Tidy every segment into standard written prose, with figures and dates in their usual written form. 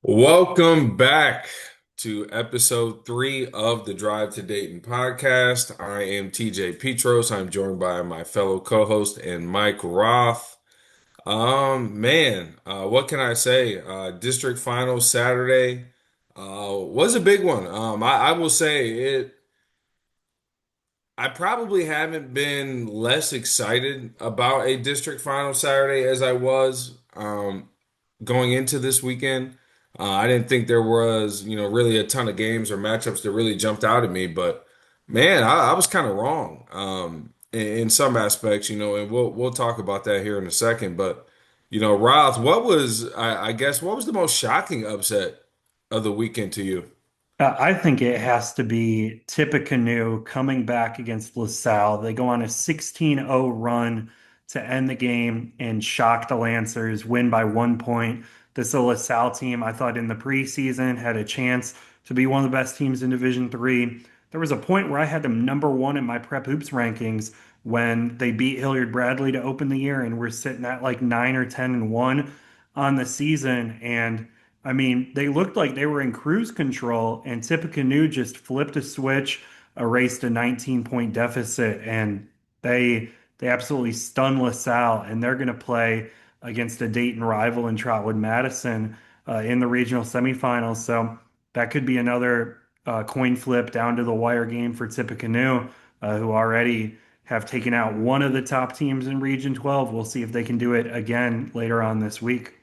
Welcome back to episode 3 of the Drive to Dayton podcast. I am TJ Peatross. I'm joined by my fellow co-host and Mike Roth. What can I say? District finals Saturday was a big one. I will say it. I probably haven't been less excited about a district final Saturday as I was. Going into this weekend. I didn't think there was, really a ton of games or matchups that really jumped out at me, but man, I was kind of wrong in some aspects, and we'll talk about that here in a second. But Roth, I guess what was the most shocking upset of the weekend to you? I think it has to be Tippecanoe coming back against LaSalle. They go on a 16-0 run to end the game and shock the Lancers, win by 1 point. This is a LaSalle team I thought in the preseason had a chance to be one of the best teams in Division Three. There was a point where I had them number one in my Prep Hoops rankings when they beat Hilliard Bradley to open the year, and we're sitting at like 9 or 10 and 1 on the season. And I mean, they looked like they were in cruise control, and Tippecanoe just flipped a switch, erased a 19-point deficit, and they absolutely stunned LaSalle, and they're going to play against a Dayton rival in Trotwood Madison in the regional semifinals. So that could be another coin flip down to the wire game for Tippecanoe, who already have taken out one of the top teams in Region 12. We'll see if they can do it again later on this week.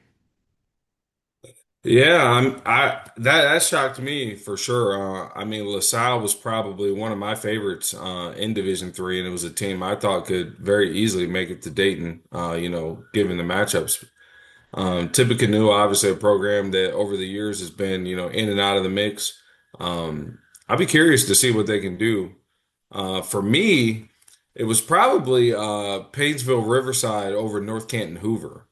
Yeah, that shocked me for sure. I mean, LaSalle was probably one of my favorites in Division Three, and it was a team I thought could very easily make it to Dayton. Given the matchups. Tippecanoe, obviously a program that over the years has been, in and out of the mix. I'd be curious to see what they can do. For me, it was probably Painesville Riverside over North Canton Hoover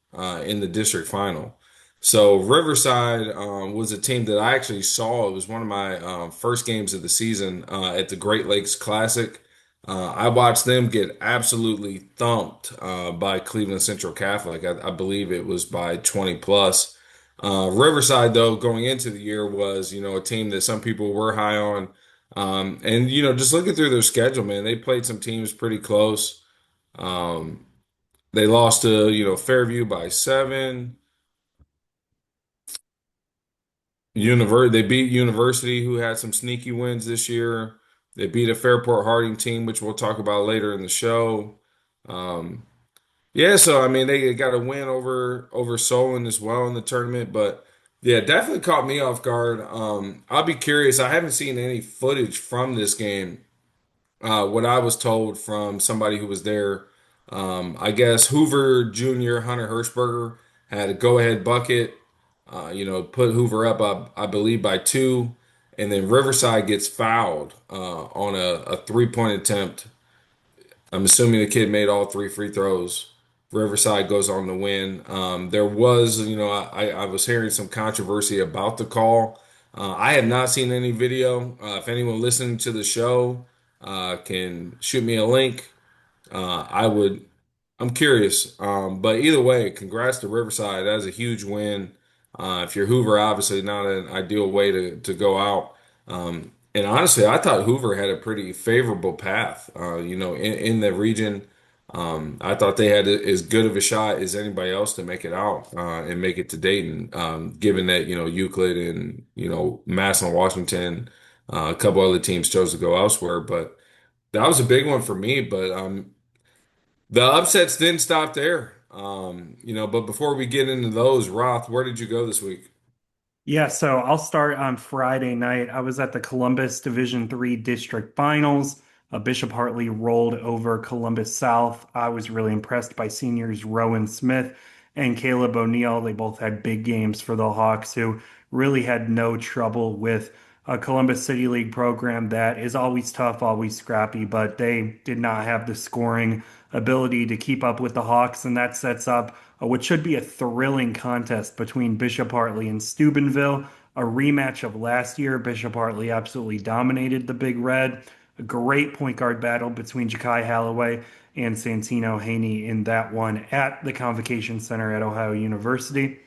in the district final. So Riverside was a team that I actually saw. It was one of my first games of the season at the Great Lakes Classic. I watched them get absolutely thumped by Cleveland Central Catholic. I believe it was by 20 plus. Riverside, though, going into the year was, a team that some people were high on. Just looking through their schedule, man, they played some teams pretty close. Um, they lost to, Fairview by 7. They beat University, who had some sneaky wins this year. They beat a Fairport Harding team, which we'll talk about later in the show. Um, yeah, so I mean, they got a win over Solon as well in the tournament, but yeah, definitely caught me off guard. I'll be curious. I haven't seen any footage from this game. What I was told from somebody who was there, I guess Hoover Jr. Hunter Hirschberger had a go-ahead bucket, put Hoover up, I believe, by 2, and then Riverside gets fouled on a three-point attempt. I'm assuming the kid made all 3 free throws. Riverside goes on to win. There was, I was hearing some controversy about the call. I have not seen any video. If anyone listening to the show can shoot me a link, I would. I'm curious. But either way, congrats to Riverside. That is a huge win. If you're Hoover, obviously not an ideal way to go out. And honestly, I thought Hoover had a pretty favorable path, in the region. I thought they had as good of a shot as anybody else to make it out and make it to Dayton, given that, Euclid and, Massillon, Washington, a couple other teams chose to go elsewhere. But that was a big one for me. But the upsets didn't stop there. But before we get into those, Roth, where did you go this week? Yeah, so I'll start on Friday night. I was at the Columbus Division Three District Finals. Bishop Hartley rolled over Columbus South. I was really impressed by seniors Rowan Smith and Caleb O'Neill. They both had big games for the Hawks, who really had no trouble with a Columbus City League program that is always tough, always scrappy, but they did not have the scoring ability to keep up with the Hawks, and that sets up what should be a thrilling contest between Bishop Hartley and Steubenville, a rematch of last year. Bishop Hartley absolutely dominated the Big Red. A great point guard battle between Ja'Kai Holloway and Santino Haney in that one at the Convocation Center at Ohio University.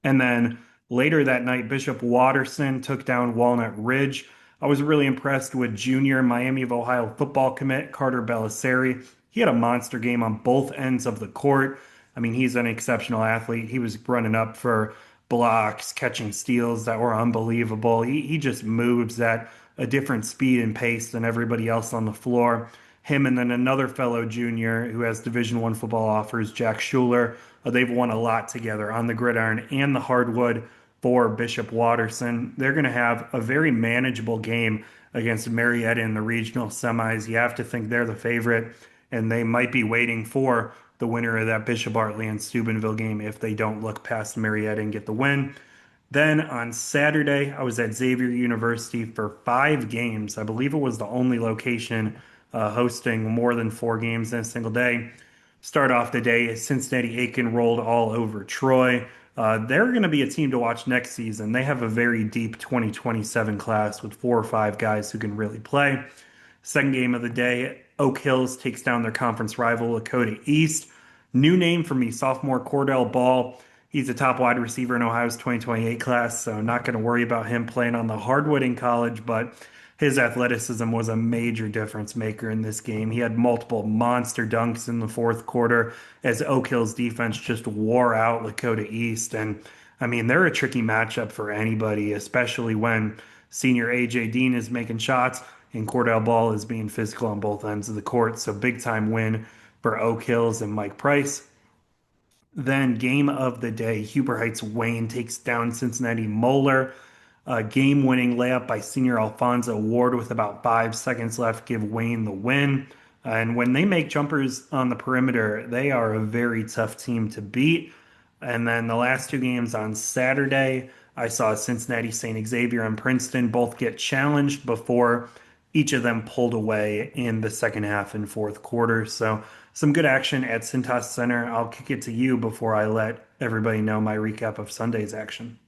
And then Later that night, Bishop Watterson took down Walnut Ridge. I was really impressed with junior Miami of Ohio football commit Carter Bellisario. He had a monster game on both ends of the court. I mean, he's an exceptional athlete. He was running up for blocks, catching steals that were unbelievable. He just moves at a different speed and pace than everybody else on the floor. Him and then another fellow junior who has Division I football offers, Jack Schuler. They've won a lot together on the gridiron and the hardwood for Bishop Watterson. They're going to have a very manageable game against Marietta in the regional semis. You have to think they're the favorite, and they might be waiting for the winner of that Bishop Artley and Steubenville game if they don't look past Marietta and get the win. Then on Saturday, I was at Xavier University for 5 games. I believe it was the only location hosting more than 4 games in a single day. Start off the day, Cincinnati Aiken rolled all over Troy. They're going to be a team to watch next season. They have a very deep 2027 class with 4 or 5 guys who can really play. Second game of the day, Oak Hills takes down their conference rival, Lakota East. New name for me, sophomore Cordell Ball. He's a top wide receiver in Ohio's 2028 class, so not going to worry about him playing on the hardwood in college, but his athleticism was a major difference maker in this game. He had multiple monster dunks in the fourth quarter as Oak Hill's defense just wore out Lakota East. And I mean, they're a tricky matchup for anybody, especially when senior AJ Dean is making shots and Cordell Ball is being physical on both ends of the court. So big time win for Oak Hills and Mike Price. Then game of the day, Huber Heights Wayne takes down Cincinnati Moeller. A game-winning layup by senior Alfonso Ward with about 5 seconds left give Wayne the win. And when they make jumpers on the perimeter, they are a very tough team to beat. And then the last 2 games on Saturday, I saw Cincinnati, St. Xavier, and Princeton both get challenged before each of them pulled away in the second half and fourth quarter. So some good action at Cintas Center. I'll kick it to you before I let everybody know my recap of Sunday's action.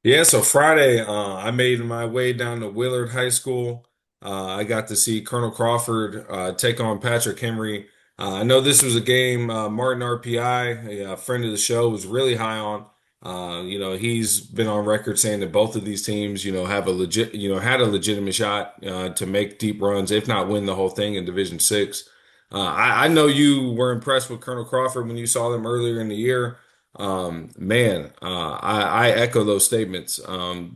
Yeah, so Friday, I made my way down to Willard High School. I got to see Colonel Crawford take on Patrick Henry. I know this was a game Martin RPI, a friend of the show, was really high on. He's been on record saying that both of these teams, have a legit, had a legitimate shot to make deep runs, if not win the whole thing in Division Six. I know you were impressed with Colonel Crawford when you saw them earlier in the year. I echo those statements.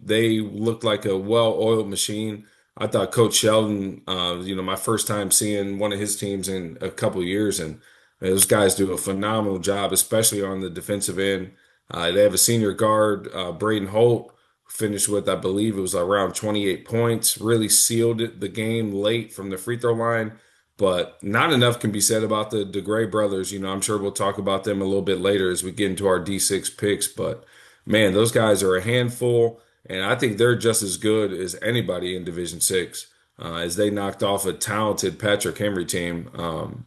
They looked like a well-oiled machine. I thought Coach Sheldon, my first time seeing one of his teams in a couple of years, and those guys do a phenomenal job, especially on the defensive end. They have a senior guard, Braden Holt, who finished with, I believe it was around 28 points, really sealed the game late from the free throw line. But not enough can be said about the DeGray brothers. I'm sure we'll talk about them a little bit later as we get into our D6 picks. But man, those guys are a handful, and I think they're just as good as anybody in Division Six, as they knocked off a talented Patrick Henry team.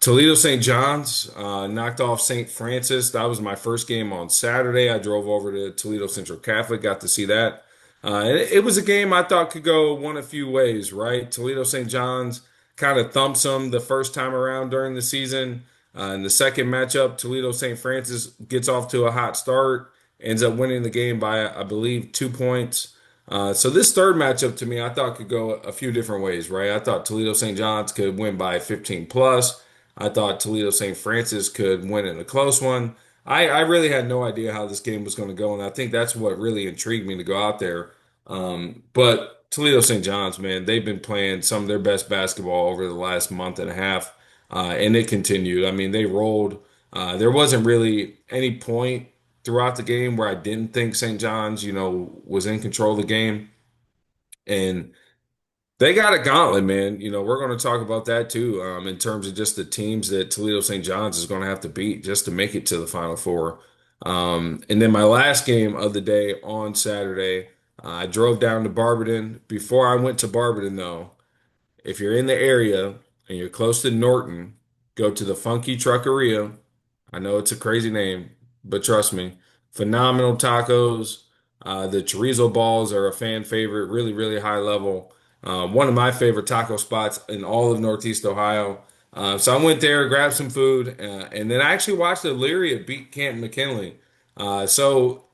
Toledo St. John's knocked off St. Francis. That was my first game on Saturday. I drove over to Toledo Central Catholic, got to see that. It was a game I thought could go one of few ways, right? Toledo St. John's kind of thumps them the first time around during the season. In the second matchup, Toledo St. Francis gets off to a hot start, ends up winning the game by, I believe, 2 points. So this third matchup to me, I thought could go a few different ways, right? I thought Toledo St. John's could win by 15 plus. I thought Toledo St. Francis could win in a close one. I really had no idea how this game was going to go, and I think that's what really intrigued me to go out there. But Toledo St. John's, man, they've been playing some of their best basketball over the last month and a half, and it continued. I mean, they rolled. There wasn't really any point throughout the game where I didn't think St. John's, was in control of the game. And they got a gauntlet, man. We're going to talk about that too, in terms of just the teams that Toledo St. John's is going to have to beat just to make it to the Final Four. And then my last game of the day on Saturday, I drove down to Barberton. Before I went to Barberton, though, if you're in the area and you're close to Norton, go to the Funky Truckeria. I know it's a crazy name, but trust me, phenomenal tacos. The chorizo balls are a fan favorite, really, really high level. One of my favorite taco spots in all of Northeast Ohio. So I went there, grabbed some food, and then I actually watched Elyria beat Canton McKinley. So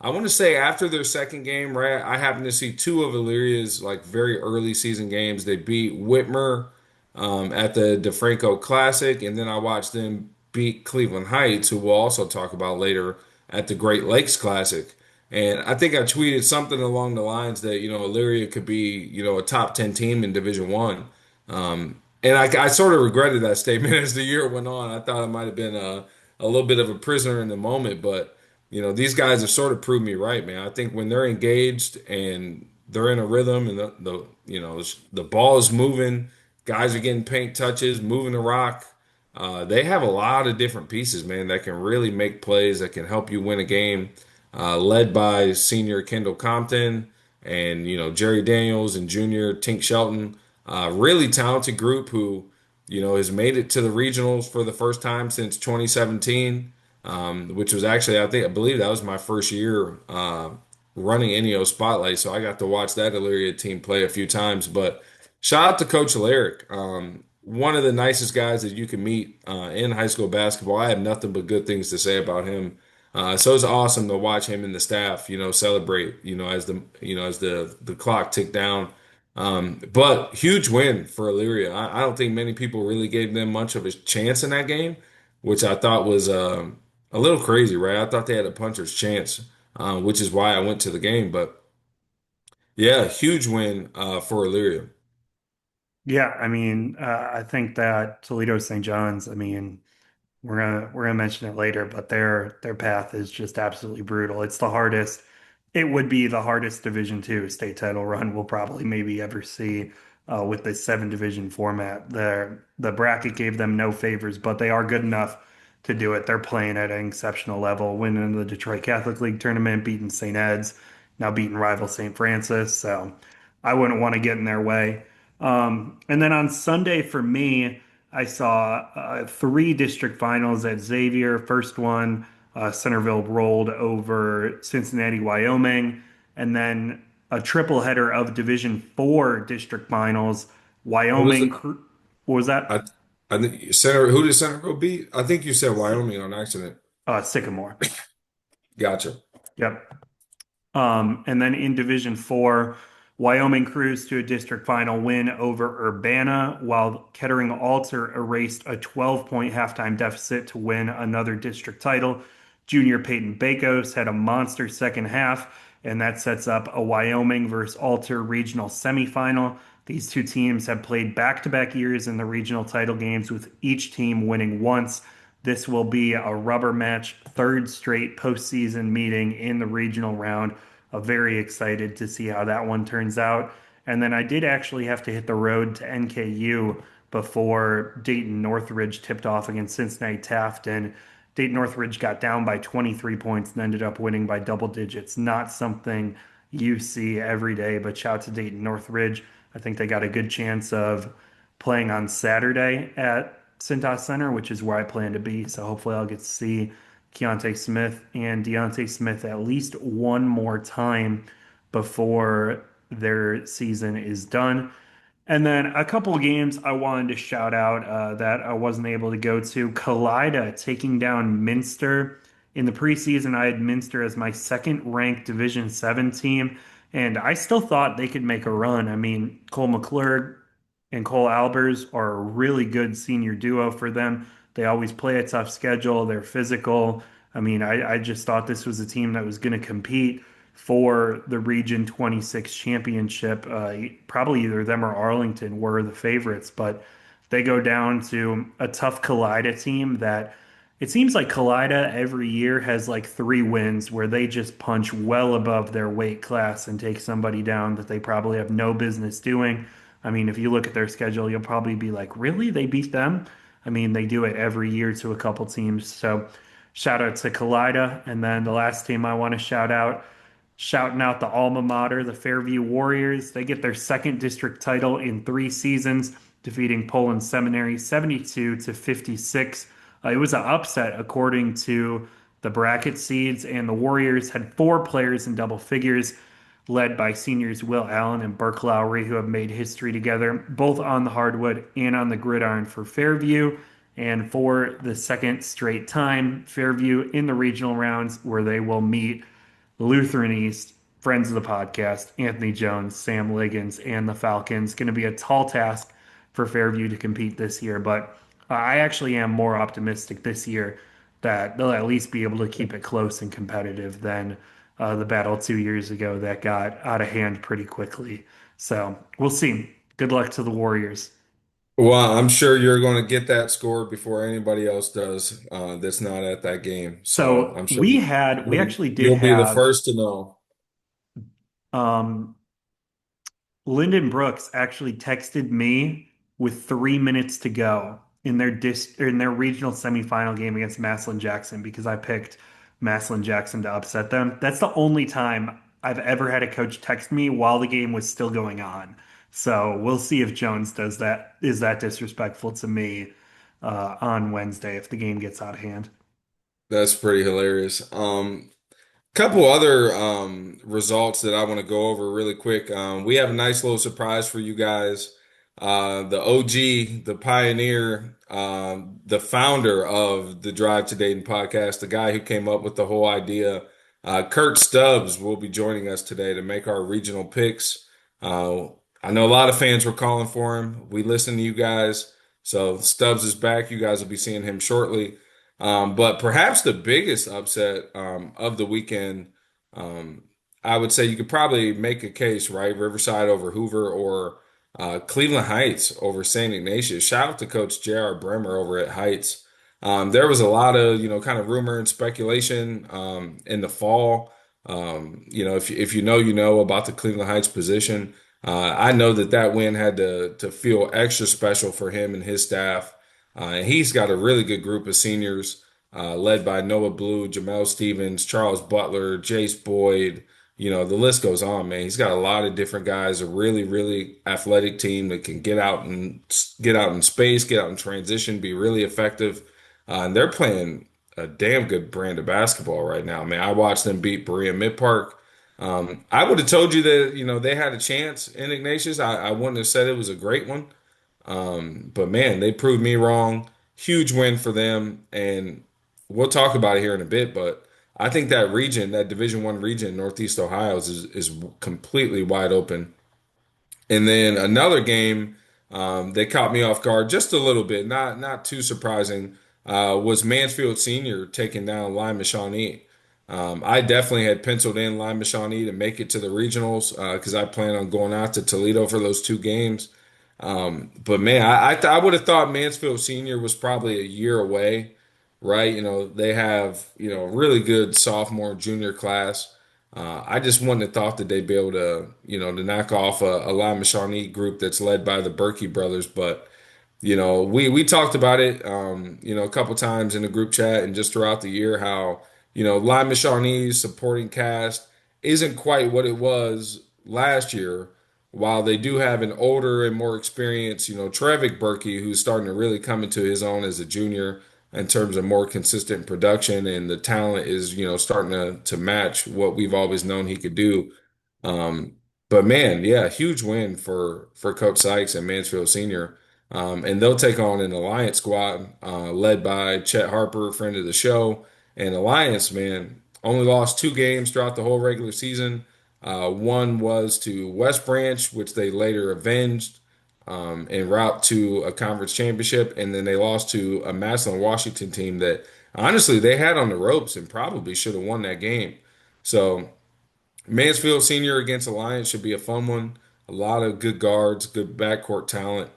I want to say after their second game, right? I happened to see two of Illyria's like very early season games. They beat Whitmer at the DeFranco Classic, and then I watched them beat Cleveland Heights, who we'll also talk about later at the Great Lakes Classic. And I think I tweeted something along the lines that, Illyria could be, a top 10 team in Division One. And I sort of regretted that statement as the year went on. I thought I might have been a little bit of a prisoner in the moment, but these guys have sort of proved me right, man. I think when they're engaged and they're in a rhythm and the ball is moving, guys are getting paint touches, moving the rock. They have a lot of different pieces, man, that can really make plays that can help you win a game. Led by senior Kendall Compton and Jerry Daniels and junior Tink Shelton. Really talented group who has made it to the regionals for the first time since 2017, which was actually, I believe that was my first year running NEO Spotlight, so I got to watch that Illyria team play a few times. But shout out to Coach Alaric, one of the nicest guys that you can meet in high school basketball. I have nothing but good things to say about him. So it's awesome to watch him and the staff, celebrate, as the clock ticked down. But huge win for Illyria. I don't think many people really gave them much of a chance in that game, which I thought was a little crazy, right? I thought they had a puncher's chance, which is why I went to the game. But yeah, huge win for Illyria. Yeah, I mean, I think that Toledo St. John's, I mean, we're gonna mention it later, but their path is just absolutely brutal. It's the hardest. It would be the hardest Division Two state title run we'll probably maybe ever see with this seven division format. The bracket gave them no favors, but they are good enough to do it. They're playing at an exceptional level, winning the Detroit Catholic League tournament, beating St. Ed's, now beating rival St. Francis. So I wouldn't want to get in their way. And then on Sunday for me. I saw three district finals at Xavier. First one, Centerville rolled over Cincinnati, Wyoming, and then a triple header of Division Four district finals. What was Wyoming, the what was that? I I think Center who did Centerville beat? I think you said Wyoming on accident. Sycamore. Gotcha. Yep. And then in Division Four, Wyoming cruised to a district final win over Urbana, while Kettering Alter erased a 12-point halftime deficit to win another district title. Junior Peyton Bakos had a monster second half, and that sets up a Wyoming versus Alter regional semifinal. These two teams have played back-to-back years in the regional title games, with each team winning once. This will be a rubber match, third straight postseason meeting in the regional round. Very excited to see how that one turns out. And then I did actually have to hit the road to NKU before Dayton Northridge tipped off against Cincinnati Taft. And Dayton Northridge got down by 23 points and ended up winning by double digits. Not something you see every day, but shout out to Dayton Northridge. I think they got a good chance of playing on Saturday at Cintas Center, which is where I plan to be. So hopefully I'll get to see Keontae Smith and Deontay Smith at least one more time before their season is done. And then a couple of games I wanted to shout out that I wasn't able to go to. Kaleida taking down Minster. In the preseason, I had Minster as my second ranked Division 7 team, and I still thought they could make a run. I mean, Cole McClure and Cole Albers are a really good senior duo for them. They always play a tough schedule, they're physical. I mean, I just thought this was a team that was going to compete for the Region 26 championship. Probably either them or Arlington were the favorites, but they go down to a tough Kaleida team that it seems like Kaleida every year has like three wins where they just punch well above their weight class and take somebody down that they probably have no business doing. I mean, if you look at their schedule, you'll probably be like, really? They beat them? I mean, they do it every year to a couple teams. So shout out to Kaleida. And then the last team I want to shout out, shouting out the alma mater, the Fairview Warriors. They get their second district title in 3 seasons, defeating Poland Seminary 72 to 56. It was an upset according to the bracket seeds, and the Warriors had four players in double figures, led by seniors Will Allen and Burke Lowry, who have made history together, both on the hardwood and on the gridiron for Fairview. And for the second straight time, Fairview in the regional rounds where they will meet Lutheran East, friends of the podcast, Anthony Jones, Sam Liggins, and the Falcons. Going to be a tall task for Fairview to compete this year, but I actually am more optimistic this year that they'll at least be able to keep it close and competitive than the battle 2 years ago that got out of hand pretty quickly. So we'll see. Good luck to the Warriors. Well, I'm sure you're going to get that score before anybody else does that's not at that game. So So I'm sure we actually did you'll be the have first to know. um, Lyndon Brooks actually texted me with 3 minutes to go in their regional semifinal game against Massillon Jackson because I picked Massillon Jackson to upset them. That's the only time I've ever had a coach text me while the game was still going on. So we'll see if Jones does that. Is that disrespectful to me on Wednesday if the game gets out of hand? That's pretty hilarious. Couple other results that I want to go over really quick. We have a nice little surprise for you guys. The OG, the pioneer, the founder of the Drive to Dayton podcast, the guy who came up with the whole idea, Kurt Stubbs, will be joining us today to make our regional picks. Uh, I know a lot of fans were calling for him. We listen to you guys. So Stubbs is back. You guys will be seeing him shortly. But perhaps the biggest upset of the weekend, um, I would say you could probably make a case, right? Riverside over Hoover or Cleveland Heights over St. Ignatius. Shout out to Coach J.R. Bremer over at Heights. There was a lot of, kind of rumor and speculation in the fall. If you know, you know about the Cleveland Heights position. I know that win had to feel extra special for him and his staff. And he's got a really good group of seniors, led by Noah Blue, Jamel Stevens, Charles Butler, Jace Boyd. The list goes on, man. He's got a lot of different guys, a really, really athletic team that can get out in space, get out in transition, be really effective. And they're playing a damn good brand of basketball right now, man. I watched them beat Berea Mid Park. I would have told you that, they had a chance in Ignatius. I wouldn't have said it was a great one. But man, they proved me wrong. Huge win for them, and we'll talk about it here in a bit. But I think that region, that Division I region, Northeast Ohio, is completely wide open. And then another game that caught me off guard just a little bit, not too surprising, was Mansfield Senior taking down Lima Shawnee. I definitely had penciled in Lima Shawnee to make it to the regionals because I plan on going out to Toledo for those two games. But man, I would have thought Mansfield Senior was probably a year away, right? They have, a really good sophomore, junior class. I just wouldn't have thought that they'd be able to, to knock off a Lima Shawnee group that's led by the Berkey brothers. But we talked about it, a couple times in the group chat and just throughout the year how, Lima Shawnee's supporting cast isn't quite what it was last year. While they do have an older and more experienced, Trevick Berkey, who's starting to really come into his own as a junior in terms of more consistent production, and the talent is, starting to match what we've always known he could do. Um, but man, yeah, huge win for Coach Sykes and Mansfield Senior. And they'll take on an Alliance squad led by Chet Harper, friend of the show. And Alliance, man, only lost two games throughout the whole regular season. One was to West Branch, which they later avenged en route to a conference championship. And then they lost to a Massillon Washington team that honestly they had on the ropes and probably should have won that game. So Mansfield Senior against Alliance should be a fun one. A lot of good guards, good backcourt talent.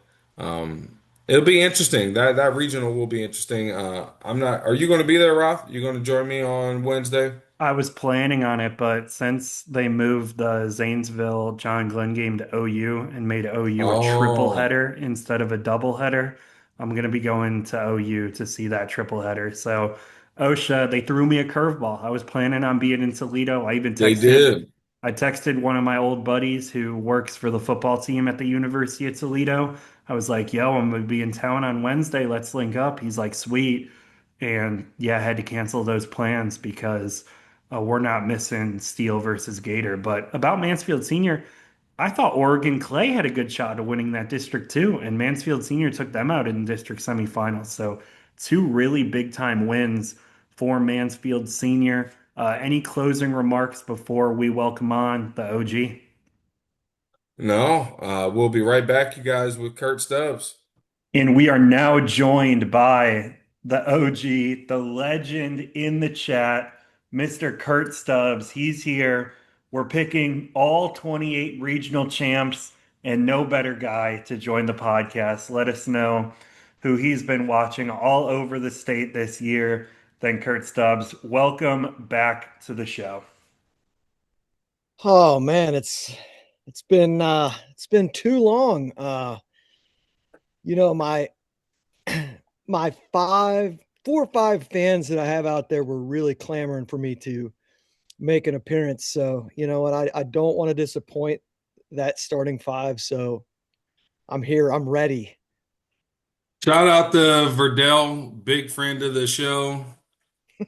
It'll be interesting. That regional will be interesting. I'm not. Are you going to be there, Roth? You going to join me on Wednesday? I was planning on it, but since they moved the Zanesville John Glenn game to OU and made OU a triple Oh, header instead of a double header, I'm going to be going to OU to see that triple header. So, OSHA, they threw me a curveball. I was planning on being in Toledo. they did. I texted one of my old buddies who works for the football team at the University of Toledo. I was like, yo, I'm going to be in town on Wednesday. Let's link up. He's like, sweet. And yeah, I had to cancel those plans because we're not missing Steel versus Gator. But about Mansfield Senior, I thought Oregon Clay had a good shot of winning that district too, and Mansfield Senior took them out in district semifinals. So two really big time wins for Mansfield Senior. Any closing remarks before we welcome on the OG? No, we'll be right back, you guys, with Kurt Stubbs. And we are now joined by the OG, the legend in the chat, Mr. Kurt Stubbs. He's here. We're picking all 28 regional champs and no better guy to join the podcast. Let us know who he's been watching all over the state this year than Kurt Stubbs. Welcome back to the show. Oh man, it's been too long. My my four or five fans that I have out there were really clamoring for me to make an appearance. So, you know what, I don't want to disappoint that starting five. So I'm here, I'm ready. Shout out to Verdell, big friend of the show.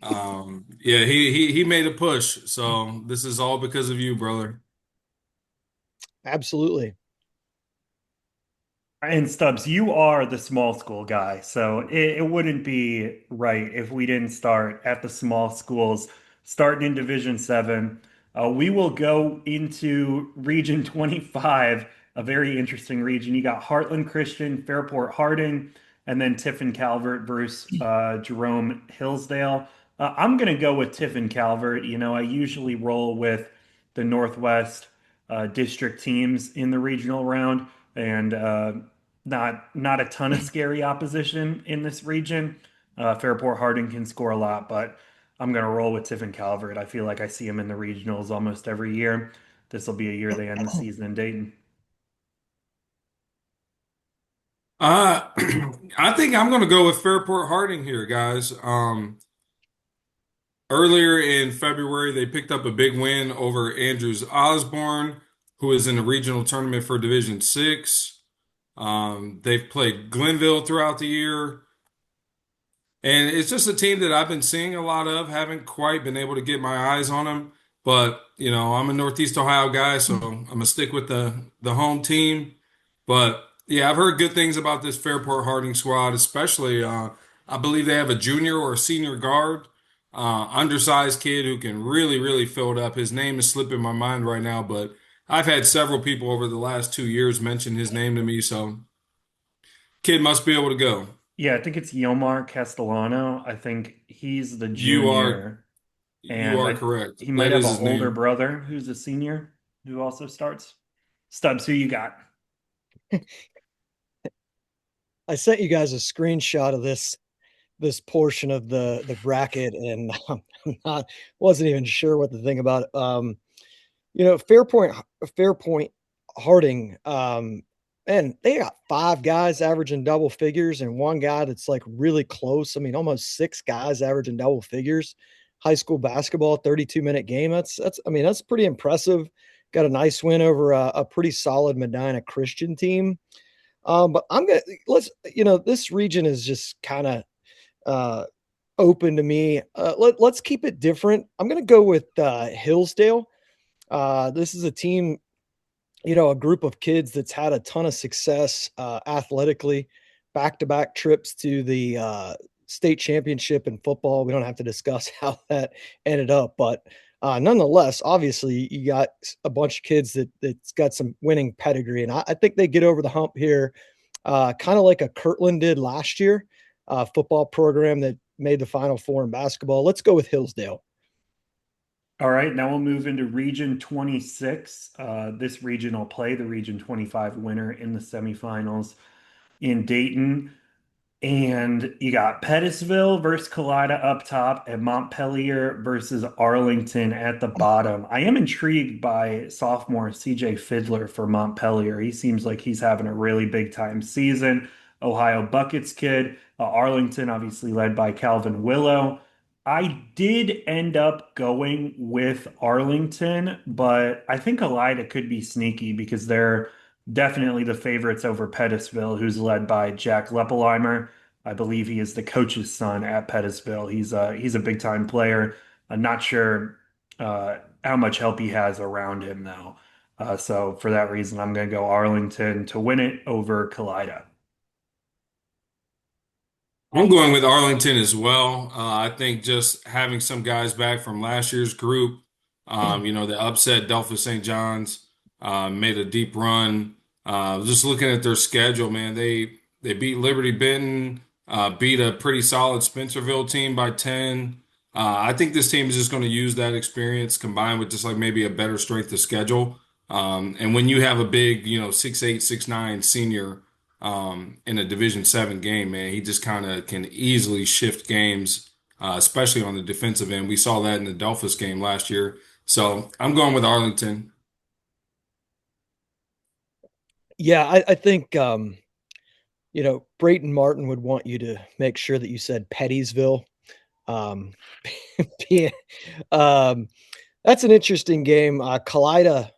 Yeah, he made a push, so this is all because of you, brother. Absolutely. And Stubbs, you are the small school guy, so it wouldn't be right if we didn't start at the small schools, starting in Division 7. We will go into Region 25, a very interesting region. You got Heartland Christian, Fairport Harding, and then Tiffin Calvert versus Jerome Hillsdale. I'm going to go with Tiffin Calvert. You know, I usually roll with the Northwest district teams in the regional round and not a ton of scary opposition in this region. Fairport Harding can score a lot, but I'm gonna roll with Tiffin Calvert. I feel like I see him in the regionals almost every year. This will be a year they end the season in Dayton. Uh, I think I'm going to go with Fairport Harding here, guys. Earlier in February, they picked up a big win over Andrews Osborne, who is in the regional tournament for Division 6. They've played Glenville throughout the year. And it's just a team that I've been seeing a lot of. Haven't quite been able to get my eyes on them, but I'm a Northeast Ohio guy, so I'm gonna stick with the home team. But yeah, I've heard good things about this Fairport Harding squad, especially I believe they have a junior or a senior guard, undersized kid who can really fill it up. His name is slipping my mind right now, but I've had several people over the last 2 years mention his name to me, so kid must be able to go. Yeah, I think it's Yomar Castellano. I think he's the You are junior, You and are correct. he might That have is an his older name. brother who's a senior who also starts. Stubbs, who you got? I sent you guys a screenshot of this portion of the bracket, and I'm not wasn't even sure what to think about it. Fairpoint Harding, and they got five guys averaging double figures and one guy that's like really close. I mean, almost six guys averaging double figures. High school basketball, 32-minute game. That's pretty impressive. Got a nice win over a pretty solid Medina Christian team. But I'm gonna this region is just kind of uh open to me. Let's keep it different. I'm gonna go with Hillsdale. This is a team, a group of kids that's had a ton of success athletically, back to back trips to the state championship in football. We don't have to discuss how that ended up, but nonetheless, obviously, you got a bunch of kids that's got some winning pedigree, and I think they get over the hump here, kind of like a Kirtland did last year, football program that made the Final Four in basketball. Let's go with Hillsdale. All right, now we'll move into Region 26. This region will play the Region 25 winner in the semifinals in Dayton. And you got Pettisville versus Calida up top and Montpelier versus Arlington at the bottom. I am intrigued by sophomore CJ Fiddler for Montpelier. He seems like he's having a really big time season. Ohio Buckets kid. Arlington, obviously led by Calvin Willow. I did end up going with Arlington, but I think Calida could be sneaky because they're definitely the favorites over Pettisville, who's led by Jack Leppelheimer. I believe he is the coach's son at Pettisville. He's a big time player. I'm not sure how much help he has around him though. So for that reason, I'm going to go Arlington to win it over Kalida. I'm going with Arlington as well. I think just having some guys back from last year's group, the upset Delphus St. John's, made a deep run. Just looking at their schedule, man, they beat Liberty Benton, beat a pretty solid Spencerville team by 10. I think this team is just going to use that experience combined with just like maybe a better strength of schedule. And when you have a big, 6'8", 6'9" senior in a Division 7 game, man, he just kind of can easily shift games, especially on the defensive end. We saw that in the Delphus game last year. So I'm going with Arlington. Yeah, I think Brayton Martin would want you to make sure that you said Pettysville. Um, yeah, um, that's an interesting game. Kalida,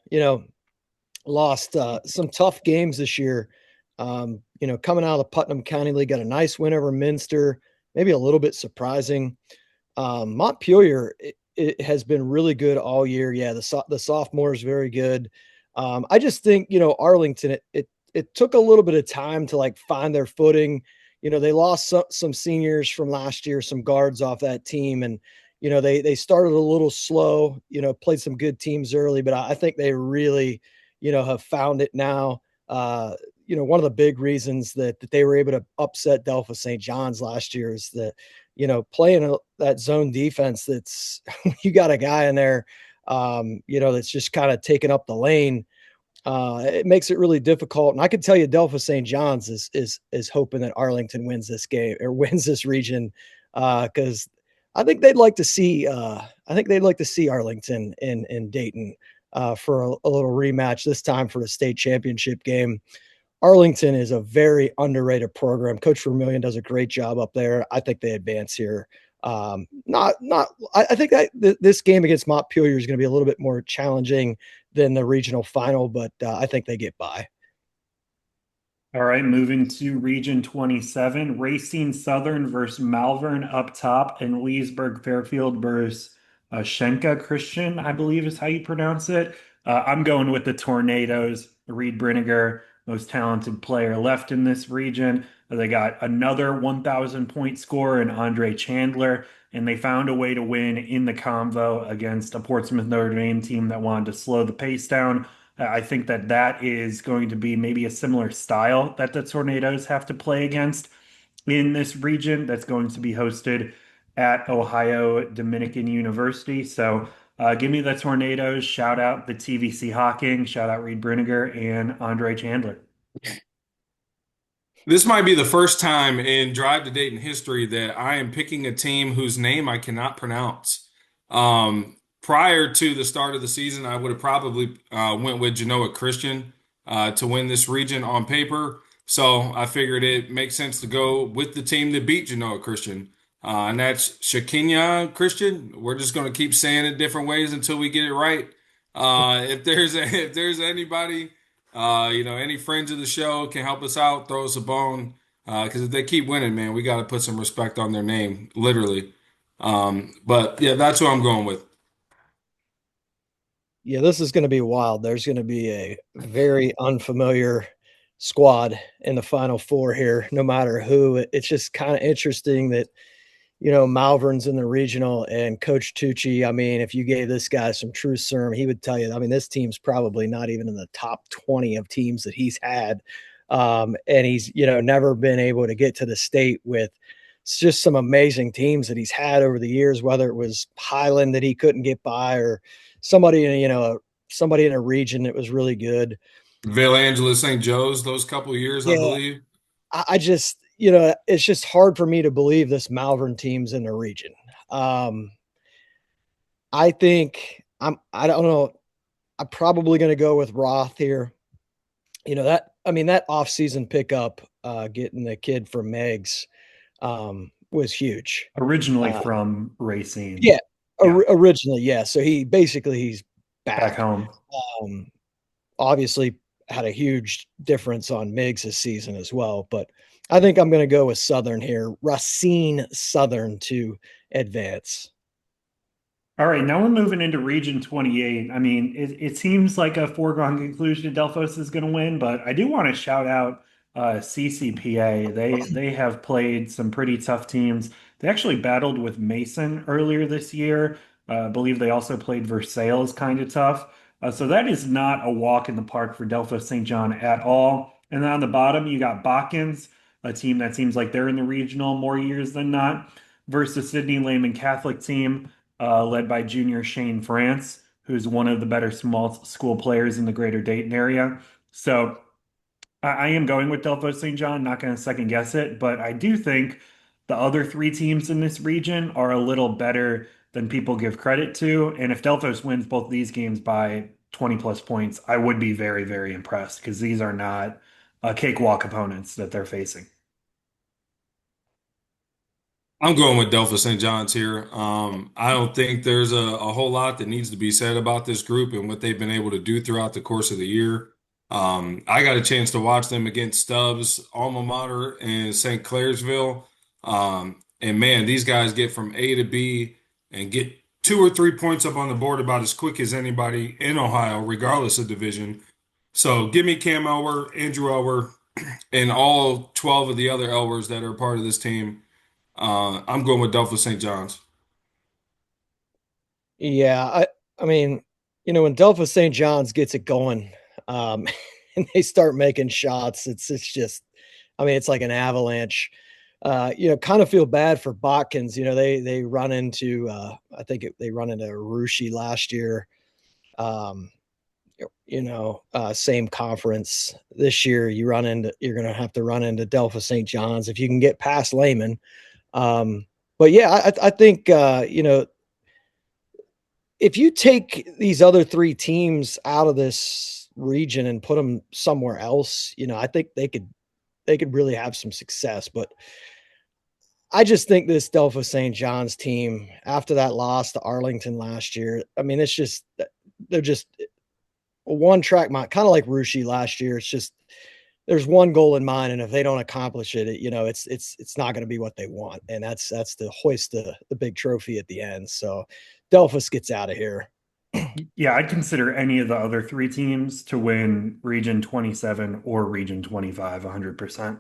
lost some tough games this year. Coming out of the Putnam County League, got a nice win over Minster, maybe a little bit surprising. Montpelier it has been really good all year. Yeah, the sophomore is very good. I just think Arlington it took a little bit of time to like find their footing. They lost some seniors from last year, some guards off that team, and they started a little slow. Played some good teams early, but I think they really have found it now. One of the big reasons that they were able to upset Delphos St. John's last year is that playing that zone defense. That's you got a guy in there, that's just kind of taking up the lane. It makes it really difficult. And I can tell you, Delphos St. John's is hoping that Arlington wins this game or wins this region, because I think they'd like to see Arlington in Dayton for a little rematch this time for a state championship game. Arlington is a very underrated program. Coach Vermillion does a great job up there. I think they advance here. I think that this game against Montpelier is going to be a little bit more challenging than the regional final, but I think they get by. All right, moving to Region 27, Racine Southern versus Malvern up top, and Leesburg Fairfield versus Schenka Christian, I believe is how you pronounce it. I'm going with the Tornadoes. Reed Brinegar, most talented player left in this region. They got another 1,000 point scorer in Andre Chandler, and they found a way to win in the convo against a Portsmouth Notre Dame team that wanted to slow the pace down. I think that is going to be maybe a similar style that the Tornadoes have to play against in this region that's going to be hosted at Ohio Dominican University. So give me the Tornadoes. Shout out the TVC Hawking. Shout out Reed Brinegar and Andre Chandler. This might be the first time in Drive to Dayton history that I am picking a team whose name I cannot pronounce. Prior to the start of the season, I would have probably went with Genoa Christian to win this region on paper. So I figured it makes sense to go with the team that beat Genoa Christian, and that's Shekinah Christian. We're just going to keep saying it different ways until we get it right. If there's anybody any friends of the show can help us out, throw us a bone. Because if they keep winning, man, we got to put some respect on their name, literally. But yeah, that's who I'm going with. Yeah, this is going to be wild. There's going to be a very unfamiliar squad in the final four here, no matter who. It's just kind of interesting that Malvern's in the regional and Coach Tucci. I mean, if you gave this guy some true serum, he would tell you, I mean, this team's probably not even in the top 20 of teams that he's had. And he's, never been able to get to the state with just some amazing teams that he's had over the years, whether it was Highland that he couldn't get by or somebody somebody in a region that was really good. Vale Angeles St. Joe's, those couple of years, I Yeah. believe. I just, it's just hard for me to believe this Malvern team's in the region. I think I don't know. I'm probably going to go with Roth here. That offseason pickup, getting the kid from Megs, was huge. Originally from Racine. Yeah, Yeah, originally, yeah. So he's back back. home. Um, Obviously had a huge difference on Miggs' season as well, but I think I'm going to go with Southern here. Racine Southern to advance. All right, now we're moving into Region 28. I mean, it seems like a foregone conclusion Delphos is going to win, but I do want to shout out CCPA. They have played some pretty tough teams. They actually battled with Mason earlier this year. I believe they also played Versailles kind of tough. So that is not a walk in the park for Delphos St. John at all. And then on the bottom, you got Botkins, a team that seems like they're in the regional more years than not, versus Sydney Lehman Catholic team led by junior Shane France, who's one of the better small school players in the greater Dayton area. So I am going with Delphos St. John, not going to second guess it, but I do think the other three teams in this region are a little better than people give credit to. And if Delphos wins both these games by 20 plus points, I would be very, very impressed because these are not cakewalk opponents that they're facing. I'm going with Delta St. John's here. I don't think there's a whole lot that needs to be said about this group and what they've been able to do throughout the course of the year. I got a chance to watch them against Stubbs' alma mater in St. Clairsville. And man, these guys get from A to B and get 2 or 3 points up on the board about as quick as anybody in Ohio, regardless of division. So give me Cam Elwer, Andrew Elwer, and all 12 of the other Elwers that are part of this team. I'm going with Delta St. John's. Yeah, I mean, when Delphi St. John's gets it going, um, and they start making shots, it's just, I mean, it's like an avalanche. Kind of feel bad for Botkins. They run into they run into Rushi last year. Um, Same conference this year. You're gonna have to run into Delphi St. John's if you can get past Lehman. But yeah, I think if you take these other three teams out of this region and put them somewhere else, I think they could really have some success. But I just think this Delphi St. John's team, after that loss to Arlington last year, I mean, it's just they're just a one track mind, kind of like Rushi last year. It's just there's one goal in mind, and if they don't accomplish it, it's not going to be what they want, and that's to hoist the big trophy at the end. So Delphus gets out of here. Yeah, I'd consider any of the other three teams to win Region 27 or Region 25 100%.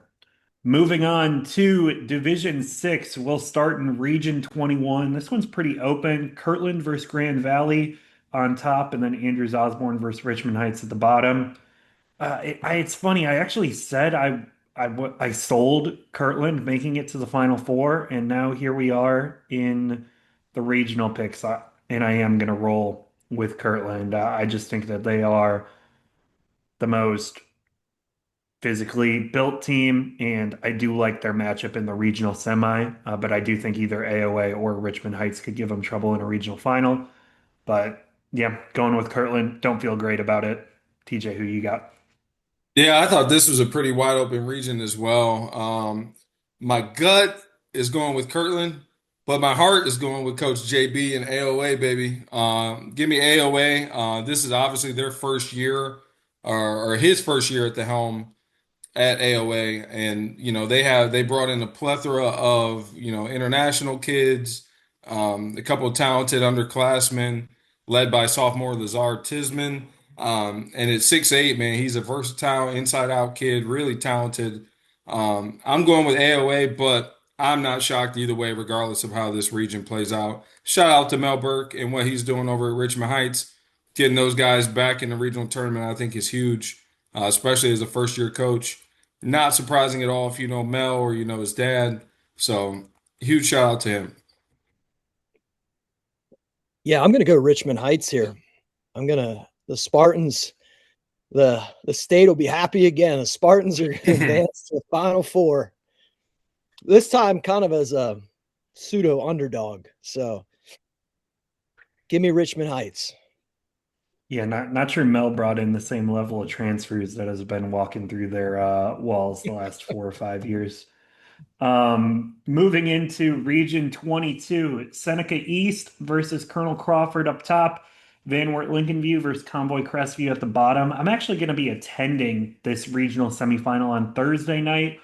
Moving on to Division 6, we'll start in Region 21. This one's pretty open. Kirtland versus Grand Valley on top, and then Andrews Osborne versus Richmond Heights at the bottom. It's funny. I actually said I sold Kirtland making it to the Final Four, and now here we are in the regional picks, and I am going to roll with Kirtland. I just think that they are the most physically built team, and I do like their matchup in the regional semi. But I do think either AOA or Richmond Heights could give them trouble in a regional final. But yeah, going with Kirtland. Don't feel great about it. TJ, who you got? Yeah, I thought this was a pretty wide open region as well. My gut is going with Kirtland, but my heart is going with Coach JB and AOA, baby. Give me AOA. This is obviously their first year or his first year at the helm at AOA, and they brought in a plethora of international kids, a couple of talented underclassmen led by sophomore Lazar Tisman. And at 6'8", man, he's a versatile inside out kid, really talented. I'm going with AOA, but I'm not shocked either way, regardless of how this region plays out. Shout out to Mel Burke and what he's doing over at Richmond Heights. Getting those guys back in the regional tournament, I think, is huge, especially as a first year coach. Not surprising at all if you know Mel or you know his dad. So huge shout out to him. Yeah, I'm going to go Richmond Heights here. The Spartans, the state will be happy again. The Spartans are going to advance to the Final Four. This time, kind of as a pseudo underdog. So, give me Richmond Heights. Yeah, not sure Mel brought in the same level of transfers that has been walking through their walls the last 4 or 5 years. Moving into Region 22, Seneca East versus Colonel Crawford up top, Van Wert Lincolnview versus Convoy Crestview at the bottom. I'm actually going to be attending this regional semifinal on Thursday night.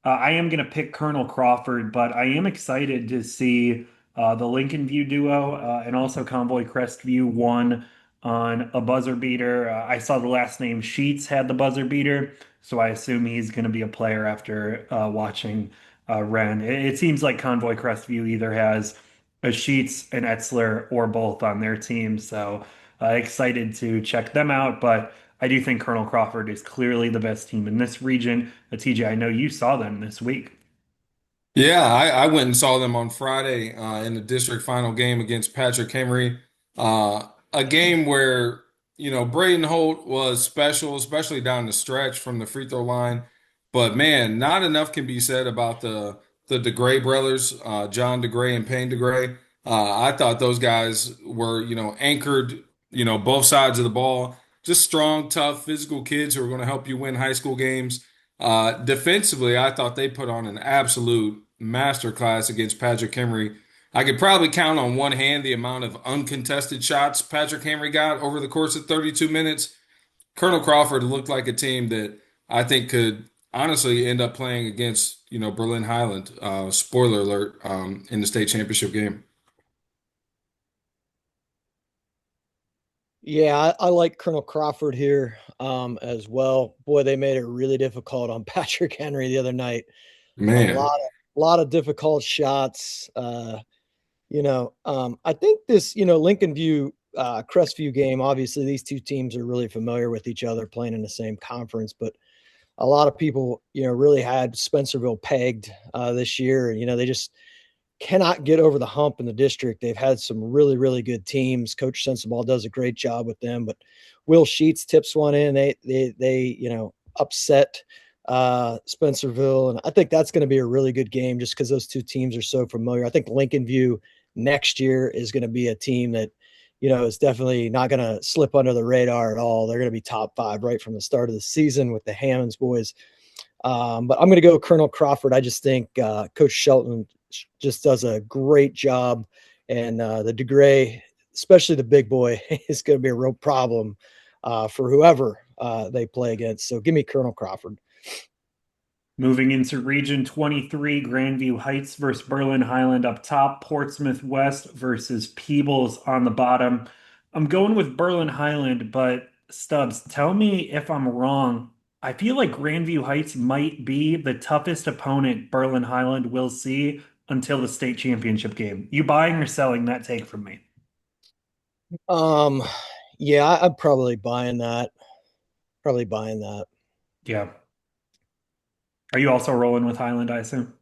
I am going to pick Colonel Crawford, but I am excited to see The Lincoln View duo and also Convoy Crestview won on a buzzer beater. I saw the last name Sheets had the buzzer beater, so I assume he's going to be a player after watching Ren. It seems like Convoy Crestview either has a Sheets, an Etzler, or both on their team. So excited to check them out. But I do think Colonel Crawford is clearly the best team in this region. TJ, I know you saw them this week. Yeah, I went and saw them on Friday in the district final game against Patrick Henry. A game where, Braden Holt was special, especially down the stretch from the free throw line. But man, not enough can be said about the DeGray brothers, John DeGray and Payne DeGray. I thought those guys were, anchored, both sides of the ball. Just strong, tough, physical kids who are going to help you win high school games. Defensively, I thought they put on an absolute masterclass against Patrick Henry. I could probably count on one hand the amount of uncontested shots Patrick Henry got over the course of 32 minutes. Colonel Crawford looked like a team that I think could honestly end up playing against, Berlin Highland. Spoiler alert, in the state championship game. Yeah, I like Colonel Crawford here as well. Boy, they made it really difficult on Patrick Henry the other night. A Man. lot of difficult shots. I think this, Lincoln View, Crestview game. Obviously, these two teams are really familiar with each other, playing in the same conference. But a lot of people, really had Spencerville pegged this year. They just cannot get over the hump in the district. They've had some really, really good teams. Coach Sensabaugh does a great job with them, but Will Sheets tips one in. They upset Spencerville, and I think that's going to be a really good game just because those two teams are so familiar. I think Lincoln View next year is going to be a team that is definitely not going to slip under the radar at all. They're going to be top five right from the start of the season with the Hammonds boys. But I'm going to go Colonel Crawford. I just think Coach Shelton just does a great job, and the DeGray, especially the big boy, is going to be a real problem for whoever they play against. So give me Colonel Crawford. Moving into Region 23, Grandview Heights versus Berlin Highland up top, Portsmouth West versus Peebles on the bottom. I'm going with Berlin Highland, but Stubbs, tell me if I'm wrong. I feel like Grandview Heights might be the toughest opponent Berlin Highland will see until the state championship game. You buying or selling that take from me? Um, yeah, I'm probably buying that. Probably buying that. Yeah. Are you also rolling with Highland, I assume?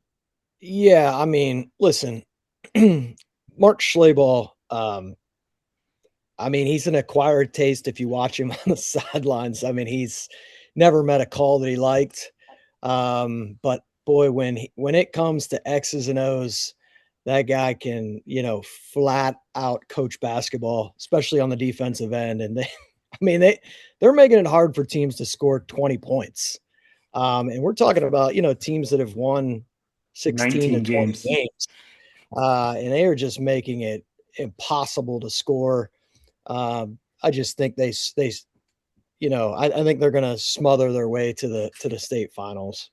Yeah, I mean, listen, Mark Schlaball, I mean, he's an acquired taste if you watch him on the sidelines. I mean, he's never met a call that he liked. But boy, when it comes to X's and O's, that guy can, flat out coach basketball, especially on the defensive end. And they, I mean, they're making it hard for teams to score 20 points. And we're talking about, teams that have won 16 to 19 20 games. games. And they are just making it impossible to score. I just think I think they're going to smother their way to the state finals.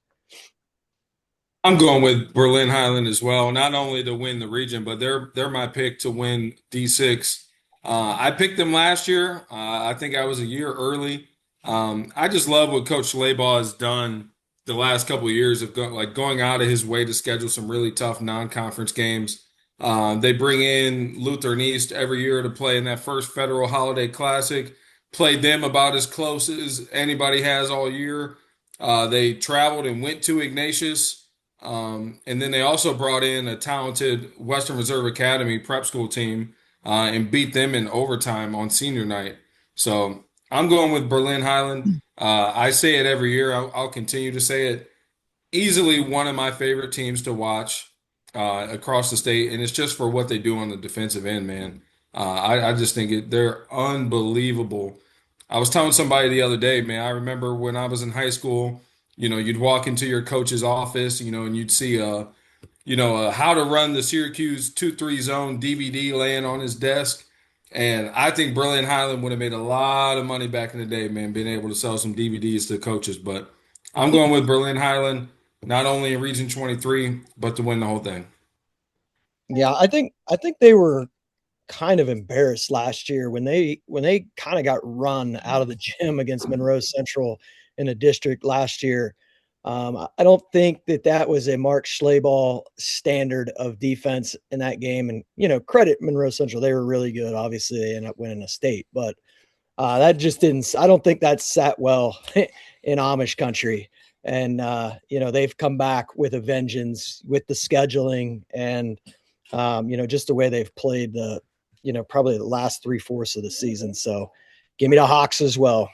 I'm going with Berlin Highland as well, not only to win the region, but they're my pick to win D6. I picked them last year. I think I was a year early. I just love what Coach Schlabach has done the last couple of years of going out of his way to schedule some really tough non-conference games. They bring in Lutheran East every year to play in that first Federal Holiday Classic. Played them about as close as anybody has all year. They traveled and went to Ignatius. And then they also brought in a talented Western Reserve Academy prep school team and beat them in overtime on senior night. So I'm going with Berlin Highland. I say it every year. I'll continue to say it. Easily one of my favorite teams to watch across the state, and it's just for what they do on the defensive end, man. I just think they're unbelievable. I was telling somebody the other day, man, I remember when I was in high school, you'd walk into your coach's office, and you'd see how to run the Syracuse 2-3 zone DVD laying on his desk. And I think Berlin Highland would have made a lot of money back in the day, man, being able to sell some DVDs to coaches. But I'm going with Berlin Highland, not only in Region 23, but to win the whole thing. Yeah, I think they were kind of embarrassed last year when they kind of got run out of the gym against Monroe Central in a district last year. I don't think that that was a Mark Schlaball standard of defense in that game. And credit Monroe Central; they were really good. Obviously, they ended up winning a state, but that just didn't. I don't think that sat well in Amish country. And they've come back with a vengeance with the scheduling and just the way they've played probably the last three-fourths of the season. So give me the Hawks as well.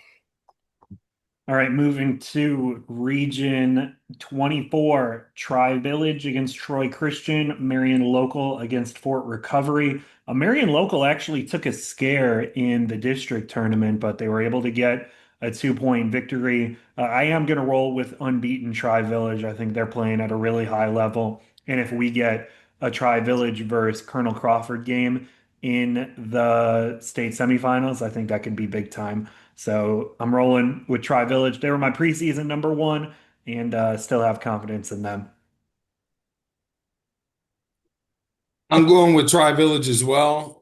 All right, moving to Region 24, Tri-Village against Troy Christian, Marion Local against Fort Recovery. Marion Local actually took a scare in the district tournament, but they were able to get a 2-point victory. I am going to roll with unbeaten Tri-Village. I think they're playing at a really high level. And if we get a Tri-Village versus Colonel Crawford game in the state semifinals, I think that could be big time. So I'm rolling with Tri Village. They were my preseason number one, and still have confidence in them. I'm going with Tri Village as well.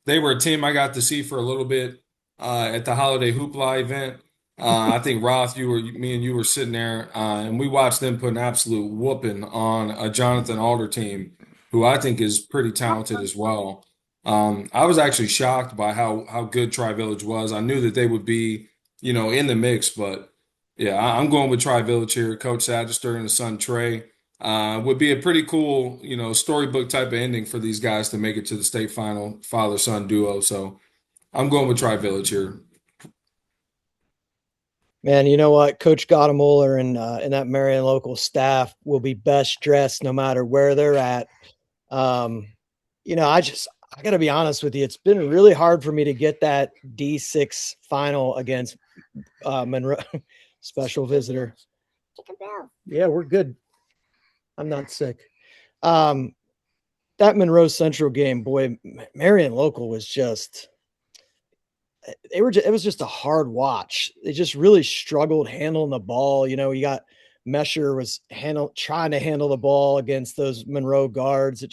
They were a team I got to see for a little bit at the Holiday Hoopla event. I think Roth, me and you were sitting there, and we watched them put an absolute whooping on a Jonathan Alder team, who I think is pretty talented as well. I was actually shocked by how good Tri Village was. I knew that they would be, in the mix, but yeah, I'm going with Tri Village here. Coach Sadister and his son Trey. Would be a pretty cool, storybook type of ending for these guys to make it to the state final, father-son duo. So I'm going with Tri Village here. Man, you know what? Coach Gottemoeller and that Marion local staff will be best dressed no matter where they're at. Um, I got to be honest with you. It's been really hard for me to get that D6 final against Monroe. Special visitor. Yeah, we're good. I'm not sick. Um, that Monroe Central game, boy, Marion local was just it was just a hard watch. They just really struggled handling the ball. You got Mesher was trying to handle the ball against those Monroe guards.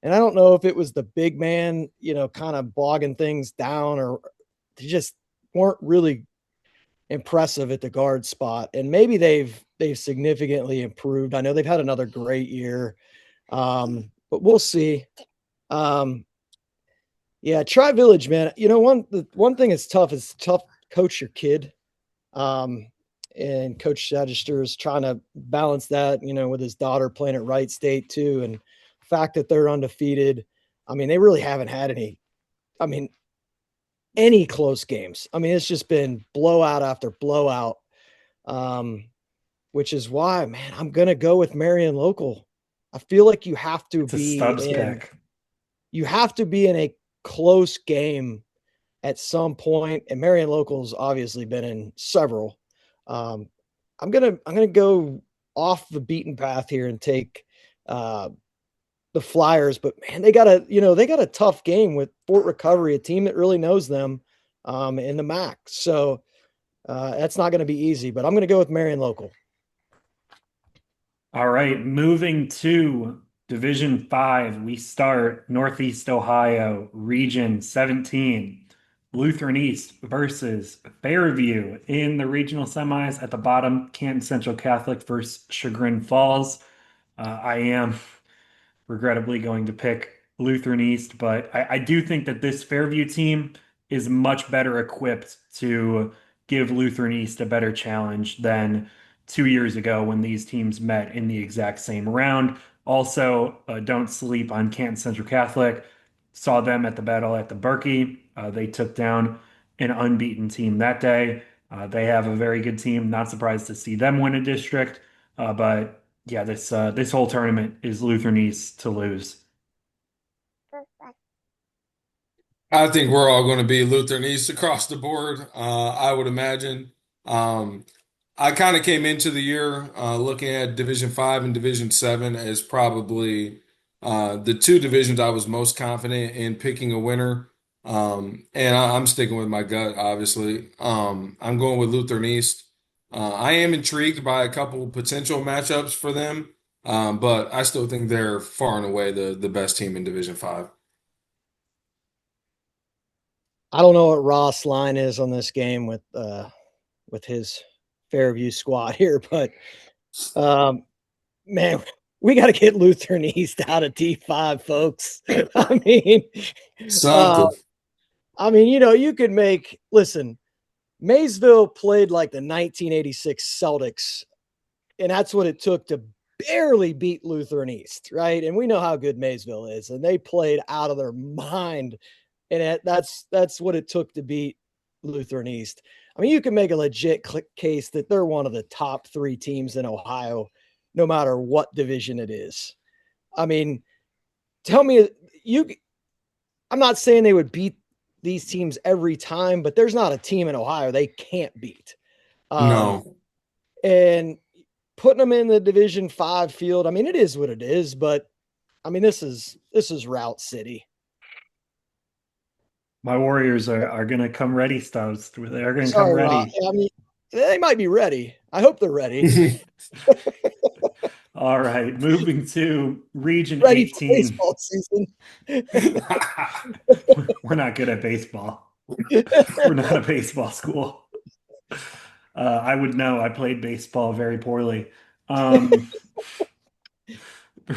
And I don't know if it was the big man, kind of bogging things down, or they just weren't really impressive at the guard spot. And maybe they've significantly improved. I know they've had another great year. But we'll see. Um, yeah, Tri Village, man. The one thing that's tough is tough coach your kid. Um, and Coach Sagister is trying to balance that, with his daughter playing at Wright State too. And the fact that they're undefeated. I mean, they really haven't had I mean, any close games. I mean, it's just been blowout after blowout. Um, which is why, man, I'm gonna go with Marion Local. I feel like It's a Stubbs pick. you have to be in a close game at some point, and Marion Local's obviously been in several. Um, I'm gonna go off the beaten path here and take the Flyers, but man, they got a tough game with Fort Recovery, a team that really knows them in the MAC. So that's not going to be easy, but I'm going to go with Marion Local. All right, moving to Division 5, we start Northeast Ohio, Region 17, Lutheran East versus Fairview in the regional semis. At the bottom, Canton Central Catholic versus Chagrin Falls. I am regrettably going to pick Lutheran East, but I do think that this Fairview team is much better equipped to give Lutheran East a better challenge than 2 years ago when these teams met in the exact same round. Also, don't sleep on Canton Central Catholic. Saw them at the battle at the Berkey. They took down an unbeaten team that day. They have a very good team. Not surprised to see them win a district, but yeah, this whole tournament is Lutheran East to lose. I think we're all going to be Lutheran East across the board. I would imagine. Um, I kind of came into the year looking at Division 5 and Division 7 as probably the two divisions I was most confident in picking a winner. And I'm sticking with my gut, obviously. I'm going with Lutheran East. I am intrigued by a couple potential matchups for them. But I still think they're far and away the best team in Division Five. I don't know what Roth's line is on this game with his Fairview squad here, but um, man, we got to get Lutheran East out of T5, folks. Uh, Something. you could listen, Maysville played like the 1986 Celtics, and that's what it took to barely beat Lutheran East, right? And we know how good Maysville is, and they played out of their mind, and that's what it took to beat Lutheran East. I mean, you can make a legit case that they're one of the top 3 teams in Ohio, no matter what division it is. I mean, tell me you. I'm not saying they would beat these teams every time, but there's not a team in Ohio they can't beat. Um, No. and putting them in the Division 5 field, I mean, it is what it is, but I mean, this is Route City. My Warriors are going to come ready, Stubbs. They're going to come Sorry, Rob. ready. I mean, they might be ready. I hope they're ready. All right, moving to Region Ready for 18. baseball season. We're not good at baseball. We're not a baseball school. I would know. I played baseball very poorly. Um,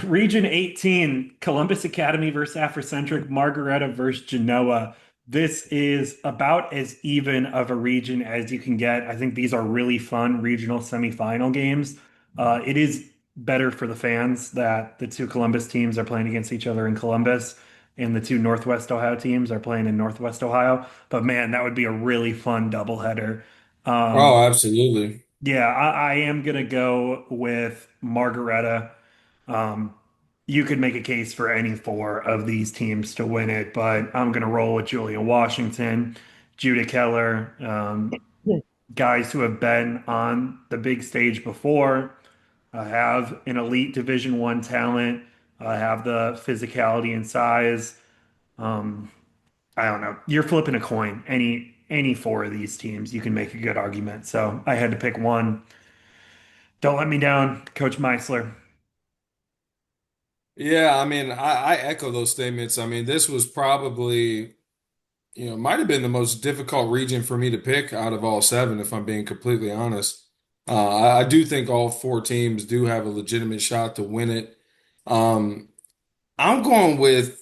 Region 18, Columbus Academy versus Afrocentric, Margaretta versus Genoa. This is about as even of a region as you can get. I think these are really fun regional semifinal games. It is better for the fans that the two Columbus teams are playing against each other in Columbus and the two Northwest Ohio teams are playing in Northwest Ohio. But man, that would be a really fun doubleheader. Oh, Um, absolutely. yeah, I am gonna go with Margaretta. Um, you could make a case for any four of these teams to win it, but I'm gonna roll with Julian Washington, Judah Keller, guys who have been on the big stage before, have an elite Division I talent, have the physicality and size. Um, I don't know. You're flipping a coin. Any four of these teams, you can make a good argument. So I had to pick one. Don't let me down, Coach Meisler. Yeah, I mean, I echo those statements. I mean, this was probably, might have been the most difficult region for me to pick out of all seven, if I'm being completely honest. I do think all four teams do have a legitimate shot to win it. Um, I'm going with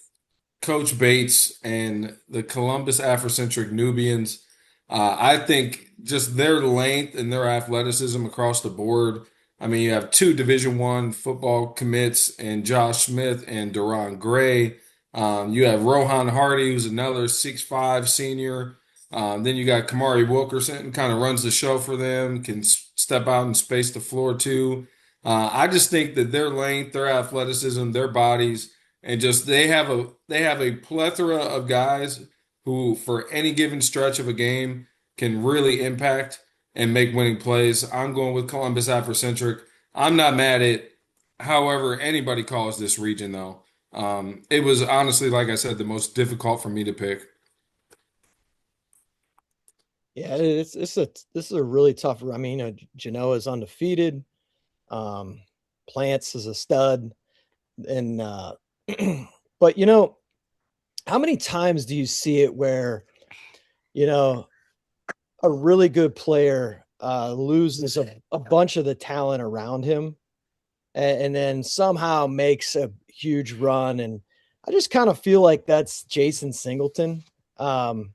Coach Bates and the Columbus Afrocentric Nubians. I think just their length and their athleticism across the board. I mean, you have two Division I football commits and Josh Smith and Deron Gray. You have Rohan Hardy, who's another 6'5" senior. Then you got Kamari Wilkerson, kind of runs the show for them, can step out and space the floor too. I just think that their length, their athleticism, their bodies and just they have a plethora of guys who for any given stretch of a game can really impact and make winning plays. I'm going with Columbus Afrocentric. I'm not mad at however anybody calls this region though. It was honestly, like I said, the most difficult for me to pick. Yeah, this is a really tough. I mean, Genoa is undefeated. Um, Plants is a stud, and but how many times do you see it where you know a really good player loses a bunch of the talent around him, and then somehow makes a huge run? And I just kind of feel like that's Jason Singleton. Um,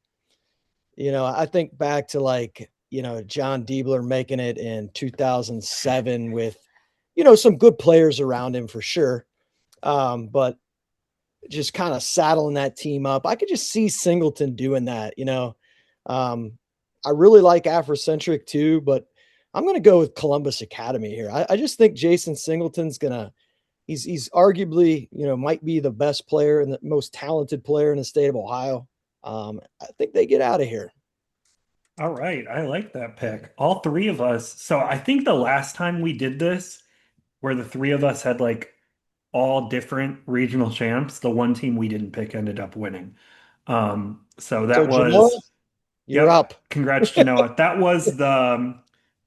I think back to John Diebler making it in 2007 with, some good players around him for sure. But just kind of saddling that team up. I could just see Singleton doing that. Um, I really like Afrocentric too, but I'm going to go with Columbus Academy here. I just think Jason Singleton's he's arguably, might be the best player and the most talented player in the state of Ohio. I think they get out of here. All right, I like that pick. All three of us. So I think the last time we did this, where the three of us had like all different regional champs, the one team we didn't pick ended up winning. So So that Genoa, was, you're yep, up. congrats, Genoa. That was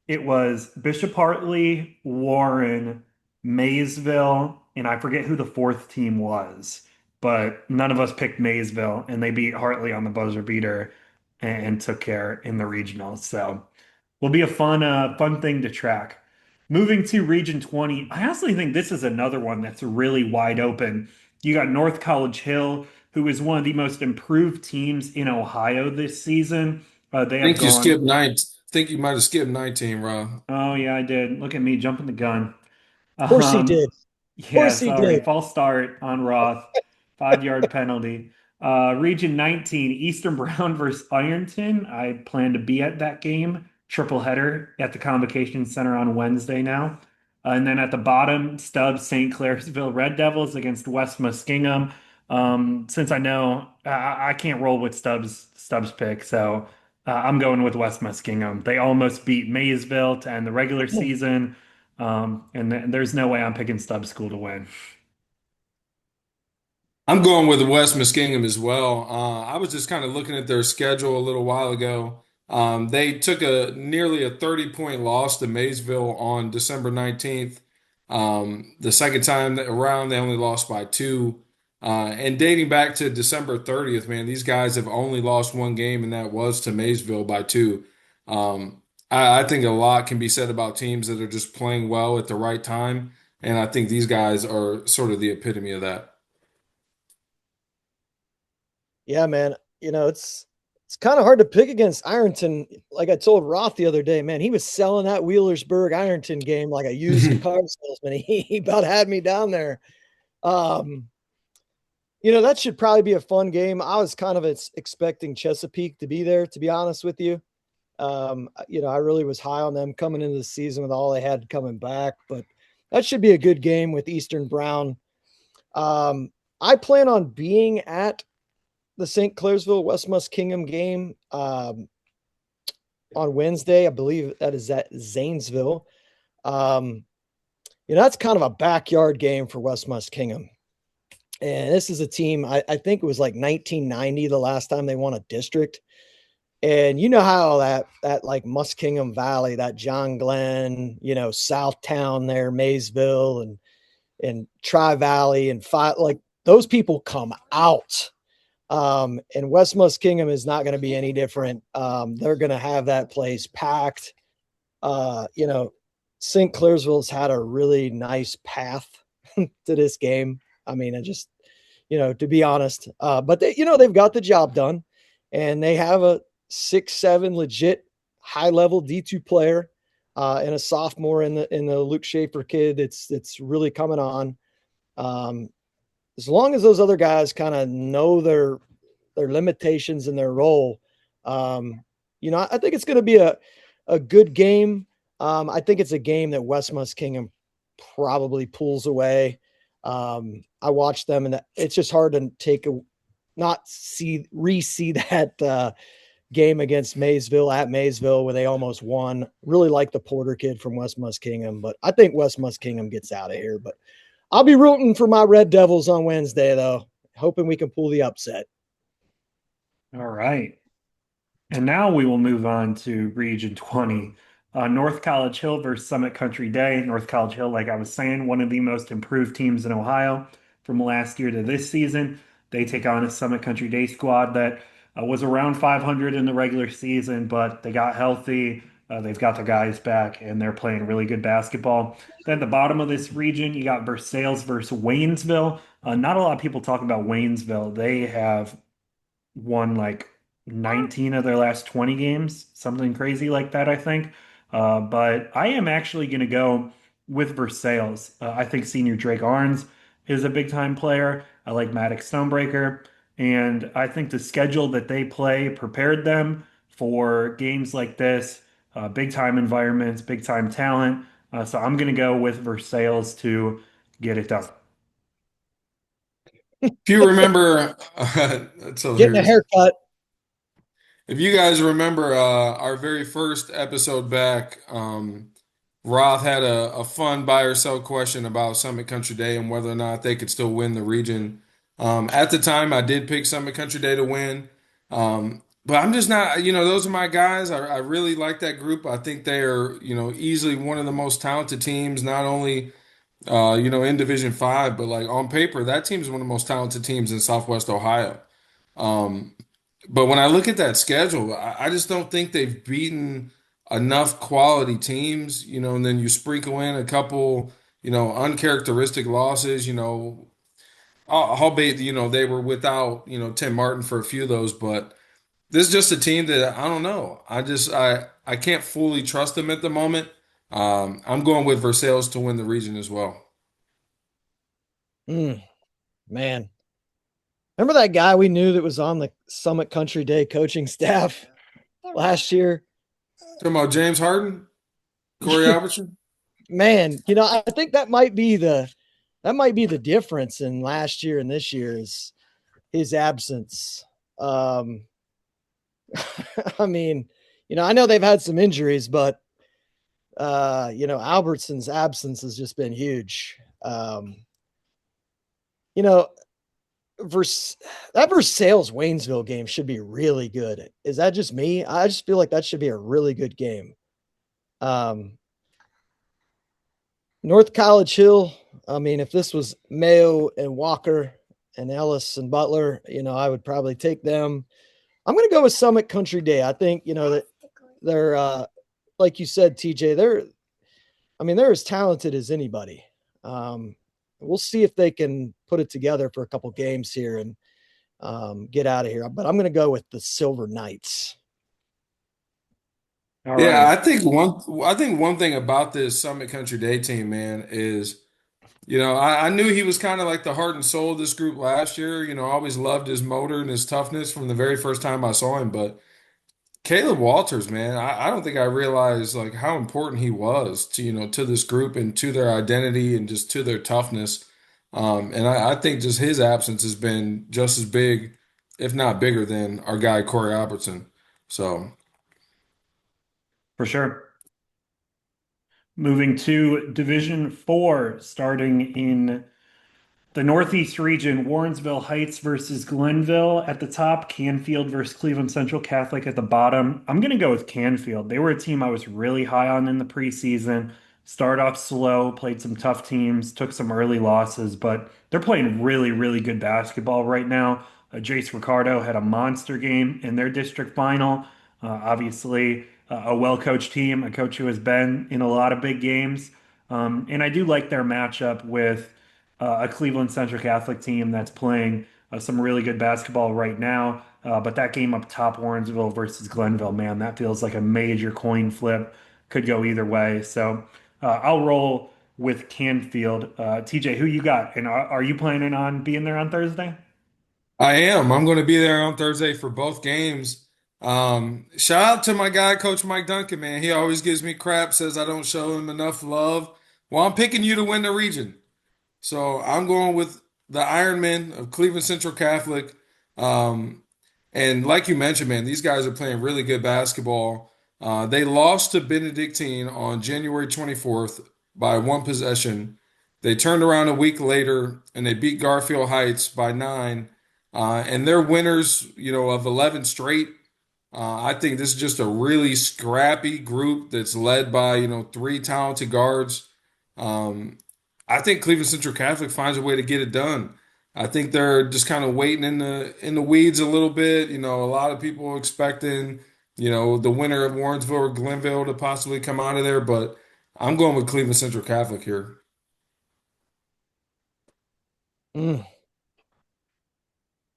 it was Bishop Hartley, Warren, Maysville, and I forget who the fourth team was, but none of us picked Maysville, and they beat Hartley on the buzzer beater and took care in the regional. So will be a fun thing to track. Moving to Region 20, I honestly think this is another one that's really wide open. You got North College Hill, who is one of the most improved teams in Ohio this season. They have Think you gone, skipped nine. Think you might have skipped 19, Rob. oh yeah, I did. Look at me jumping the gun. Of course he Um, did. Of yeah, course he sorry. did. False start on Roth. 5 yard penalty. Region 19, Eastern Brown versus Ironton. I plan to be at that game. Triple header at the Convocation Center on Wednesday now. And then at the bottom, Stubbs, St. Clairsville Red Devils against West Muskingum. Since I know I can't roll with Stubbs pick, so I'm going with West Muskingum. They almost beat Maysville to end the regular season. There's no way I'm picking Stubbs School to win. I'm going with the West Muskingum as well. I was just kind of looking at their schedule a little while ago. They took a nearly a 30-point loss to Maysville on December 19th. The second time around, they only lost by two. And dating back to December 30th, man, these guys have only lost one game, and that was to Maysville by two. I think a lot can be said about teams that are just playing well at the right time, and I think these guys are sort of the epitome of that. Yeah, man. It's kind of hard to pick against Ironton. Like I told Roth the other day, man, he was selling that Wheelersburg Ironton game like a used car salesman. He about had me down there. Um, that should probably be a fun game. I was kind of expecting Chesapeake to be there, to be honest with you. I really was high on them coming into the season with all they had coming back, but that should be a good game with Eastern Brown. I plan on being at the St. Clairsville West Muskingum game on Wednesday. I believe that is at Zanesville. Um, that's kind of a backyard game for West Muskingum. And this is a team, I think it was like 1990, the last time they won a district. And you know how that like Muskingum Valley, that John Glenn, Southtown there, Maysville and Tri Valley and like those people come out. And West Muskingum is not going to be any different. They're going to have that place packed. Uh, you know, St. Clairsville's had a really nice path to this game. I mean, I just, to be honest, but they've got the job done and they have a 6'7" legit high level D2 player, and a sophomore in the Luke Schaefer kid. It's really coming on. As long as those other guys kind of know their limitations and their role, I think it's going to be a good game. I think it's a game that West Muskingum probably pulls away. I watched them, and it's just hard to not re-see that game against Maysville at Maysville where they almost won. Really like the Porter kid from West Muskingum, but I think West Muskingum gets out of here. But I'll be rooting for my Red Devils on Wednesday, though, hoping we can pull the upset. All right. And now we will move on to Region 20. North College Hill versus Summit Country Day. North College Hill, like I was saying, one of the most improved teams in Ohio from last year to this season. They take on a Summit Country Day squad that was around 500 in the regular season, but they got healthy. They've got the guys back, and they're playing really good basketball. Then the bottom of this region, you got Versailles versus Waynesville. Not a lot of people talk about Waynesville. They have won like 19 of their last 20 games, something crazy like that, I think. But I am actually going to go with Versailles. I think senior Drake Arns is a big time player. I like Maddox Stonebreaker. And I think the schedule that they play prepared them for games like this, big time environments, big time talent. So I'm going to go with Versailles to get it done. If you remember, that's Getting a hilarious. haircut. If you guys remember our very first episode back, Roth had a fun buy or sell question about Summit Country Day and whether or not they could still win the region. At the time, I did pick Summit Country Day to win. But I'm just not, those are my guys. I really like that group. I think they are, easily one of the most talented teams, not only in Division 5, but like on paper, that team is one of the most talented teams in Southwest Ohio. Um, but when I look at that schedule, I just don't think they've beaten enough quality teams, and then you sprinkle in a couple, uncharacteristic losses, albeit, they were without, Tim Martin for a few of those, but this is just a team that I don't know. I can't fully trust them at the moment. I'm going with Versailles to win the region as well. Mm, man. Remember that guy we knew that was on the Summit Country Day coaching staff last year? Talking about James Harden, Corey Albertson. Man, I think that might be the difference in last year and this year is his absence. Um, I mean, I know they've had some injuries, but Albertson's absence has just been huge. You know, that Versailles Waynesville game should be really good. Is that just me? I just feel like that should be a really good game. Um, North College Hill. I mean, if this was Mayo and Walker and Ellis and Butler, I would probably take them. I'm going to go with Summit Country Day. I think, that they're, like you said, TJ, they're as talented as anybody. Um, we'll see if they can put it together for a couple games here and get out of here. But I'm going to go with the Silver Knights. All Yeah, right. I think one thing about this Summit Country Day team, man, is I knew he was kind of like the heart and soul of this group last year. I always loved his motor and his toughness from the very first time I saw him. But Caleb Walters, man, I don't think I realized like how important he was to this group and to their identity and just to their toughness. And I think just his absence has been just as big, if not bigger, than our guy Corey Albertson. So. For sure. Moving to Division 4, starting in the Northeast region, Warrensville Heights versus Glenville at the top, Canfield versus Cleveland Central Catholic at the bottom. I'm going to go with Canfield. They were a team I was really high on in the preseason. Started off slow, played some tough teams, took some early losses, but they're playing really, really good basketball right now. Jace Ricardo had a monster game in their district final. Obviously, a well-coached team, a coach who has been in a lot of big games. And I do like their matchup with a Cleveland Central Catholic team that's playing some really good basketball right now. But that game up top, Warrensville versus Glenville, man, that feels like a major coin flip. Could go either way. So I'll roll with Canfield. TJ, who you got? And are you planning on being there on Thursday? I am. I'm going to be there on Thursday for both games. Shout out to my guy, Coach Mike Duncan, man. He always gives me crap, says I don't show him enough love. Well, I'm picking you to win the region. So I'm going with the Ironmen of Cleveland Central Catholic. Um, and like you mentioned, man, these guys are playing really good basketball. They lost to Benedictine on January 24th by one possession. They turned around a week later and they beat Garfield Heights by 9. And they're winners, of 11 straight. I think this is just a really scrappy group that's led by, three talented guards. Um, I think Cleveland Central Catholic finds a way to get it done. I think they're just kind of waiting in the weeds a little bit. A lot of people expecting, the winner of Warrensville or Glenville to possibly come out of there, but I'm going with Cleveland Central Catholic here. Mm,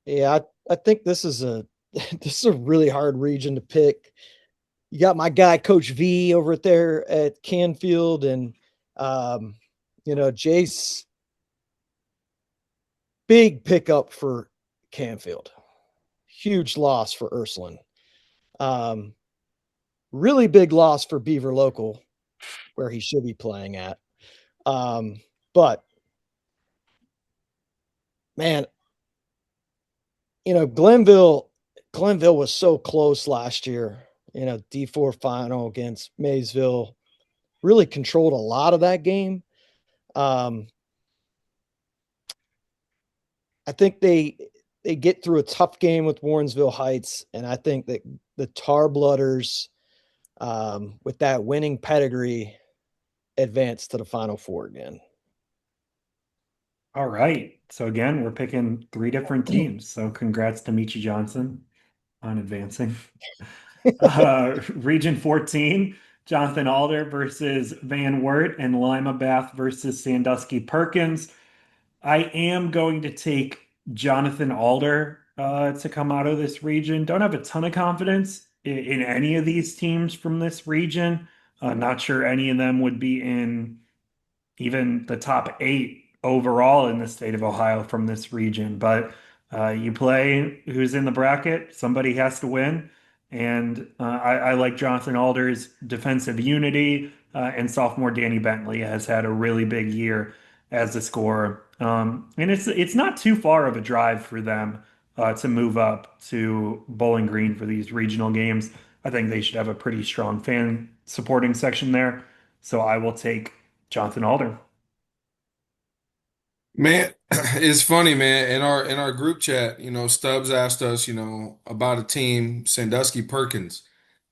yeah, I think this is a this is a really hard region to pick. You got my guy Coach V over there at Canfield, and um, Jace, big pickup for Canfield, huge loss for Ursuline. Um, really big loss for Beaver Local, where he should be playing at. Um, but man, Glenville was so close last year. D4 final against Maysville, really controlled a lot of that game. Um, I think they get through a tough game with Warrensville Heights, and I think that the Tar Blooders, with that winning pedigree, advance to the Final Four again. All right. So again, we're picking three different teams. So congrats to Michi Johnson on advancing. Region 14, Jonathan Alder versus Van Wert and Lima Bath versus Sandusky Perkins. I am going to take Jonathan Alder to come out of this region. Don't have a ton of confidence in any of these teams from this region. Not sure any of them would be in even the top eight overall in the state of Ohio from this region. But you play who's in the bracket, somebody has to win. And I like Jonathan Alder's defensive unity, and sophomore Danny Bentley has had a really big year as a scorer. And it's not too far of a drive for them to move up to Bowling Green for these regional games. I think they should have a pretty strong fan supporting section there. So I will take Jonathan Alder. Man, it's funny, man. In our group chat, Stubbs asked us, about a team, Sandusky Perkins,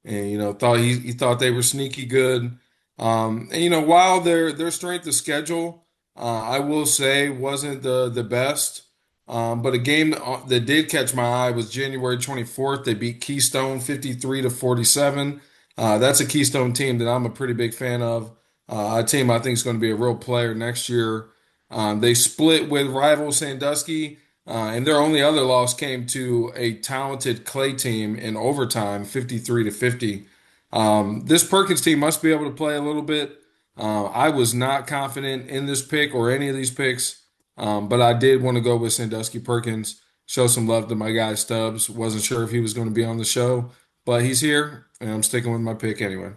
and thought he thought they were sneaky good. And while their strength of schedule, I will say wasn't the best. But a game that did catch my eye was January 24th. They beat Keystone 53-47. That's a Keystone team that I'm a pretty big fan of. A team I think is going to be a real player next year. They split with rival Sandusky, and their only other loss came to a talented Clay team in overtime, 53-50. This Perkins team must be able to play a little bit. I was not confident in this pick or any of these picks, but I did want to go with Sandusky Perkins, show some love to my guy Stubbs. Wasn't sure if he was going to be on the show, but he's here, and I'm sticking with my pick anyway.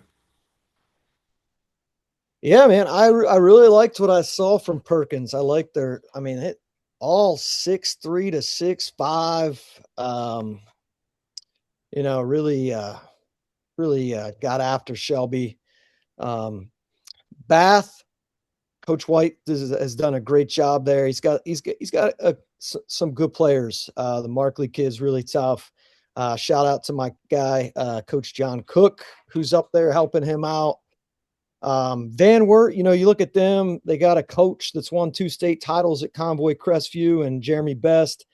Yeah, man, I really liked what I saw from Perkins. I like I mean, all 6'3" to 6'5". Really, got after Shelby. Um, Bath, Coach White has done a great job there. He's got some good players. The Markley kid's really tough. Shout out to my guy, Coach John Cook, who's up there helping him out. Van Wert, you look at them, they got a coach that's won 2 state titles at Convoy Crestview and Jeremy Best.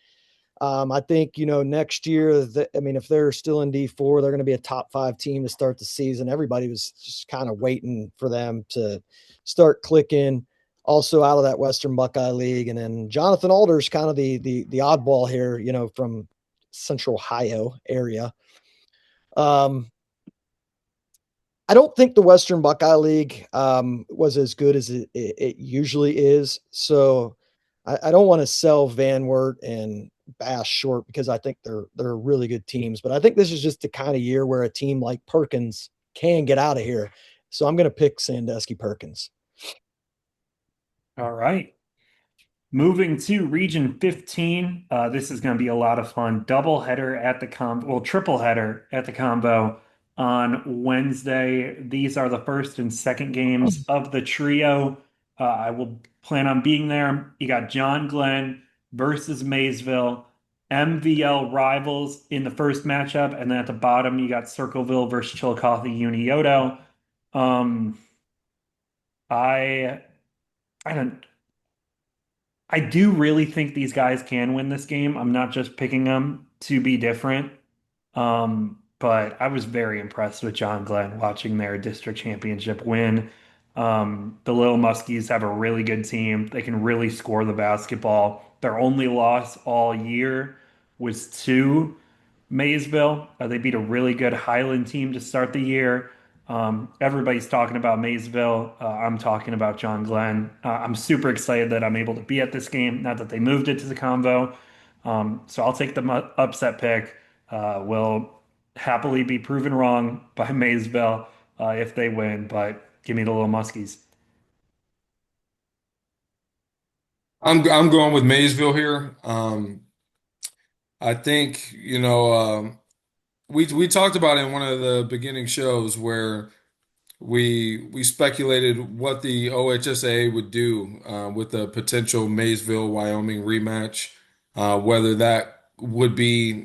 I think, next year, if they're still in D4, they're going to be a top 5 team to start the season. Everybody was just kind of waiting for them to start clicking. Also out of that Western Buckeye League. And then Jonathan Alder's kind of the oddball here, from Central Ohio area. Um, I don't think the Western Buckeye League was as good as it usually is. So I don't want to sell Van Wert and Bass short because I think they're really good teams. But I think this is just the kind of year where a team like Perkins can get out of here. So I'm going to pick Sandusky Perkins. All right. Moving to Region 15, this is going to be a lot of fun. Double header at the triple header at the combo on Wednesday. These are the first and second games of the trio. I will plan on being there. You got John Glenn versus Maysville, MVL rivals in the first matchup, and then at the bottom you got Circleville versus Chillicothe Unioto. Um, I I don't I do really think these guys can win this game. I'm not just picking them to be different. But I was very impressed with John Glenn watching their district championship win. The Little Muskies have a really good team. They can really score the basketball. Their only loss all year was to Maysville. They beat a really good Highland team to start the year. Everybody's talking about Maysville. I'm talking about John Glenn. I'm super excited that I'm able to be at this game, not that they moved it to the convo. So I'll take the upset pick. Will happily be proven wrong by Maysville if they win, but give me the Little Muskies. I'm going with Maysville here. I think, we talked about it in one of the beginning shows where we speculated what the OHSA would do with a potential Maysville Wyoming rematch, whether that would be,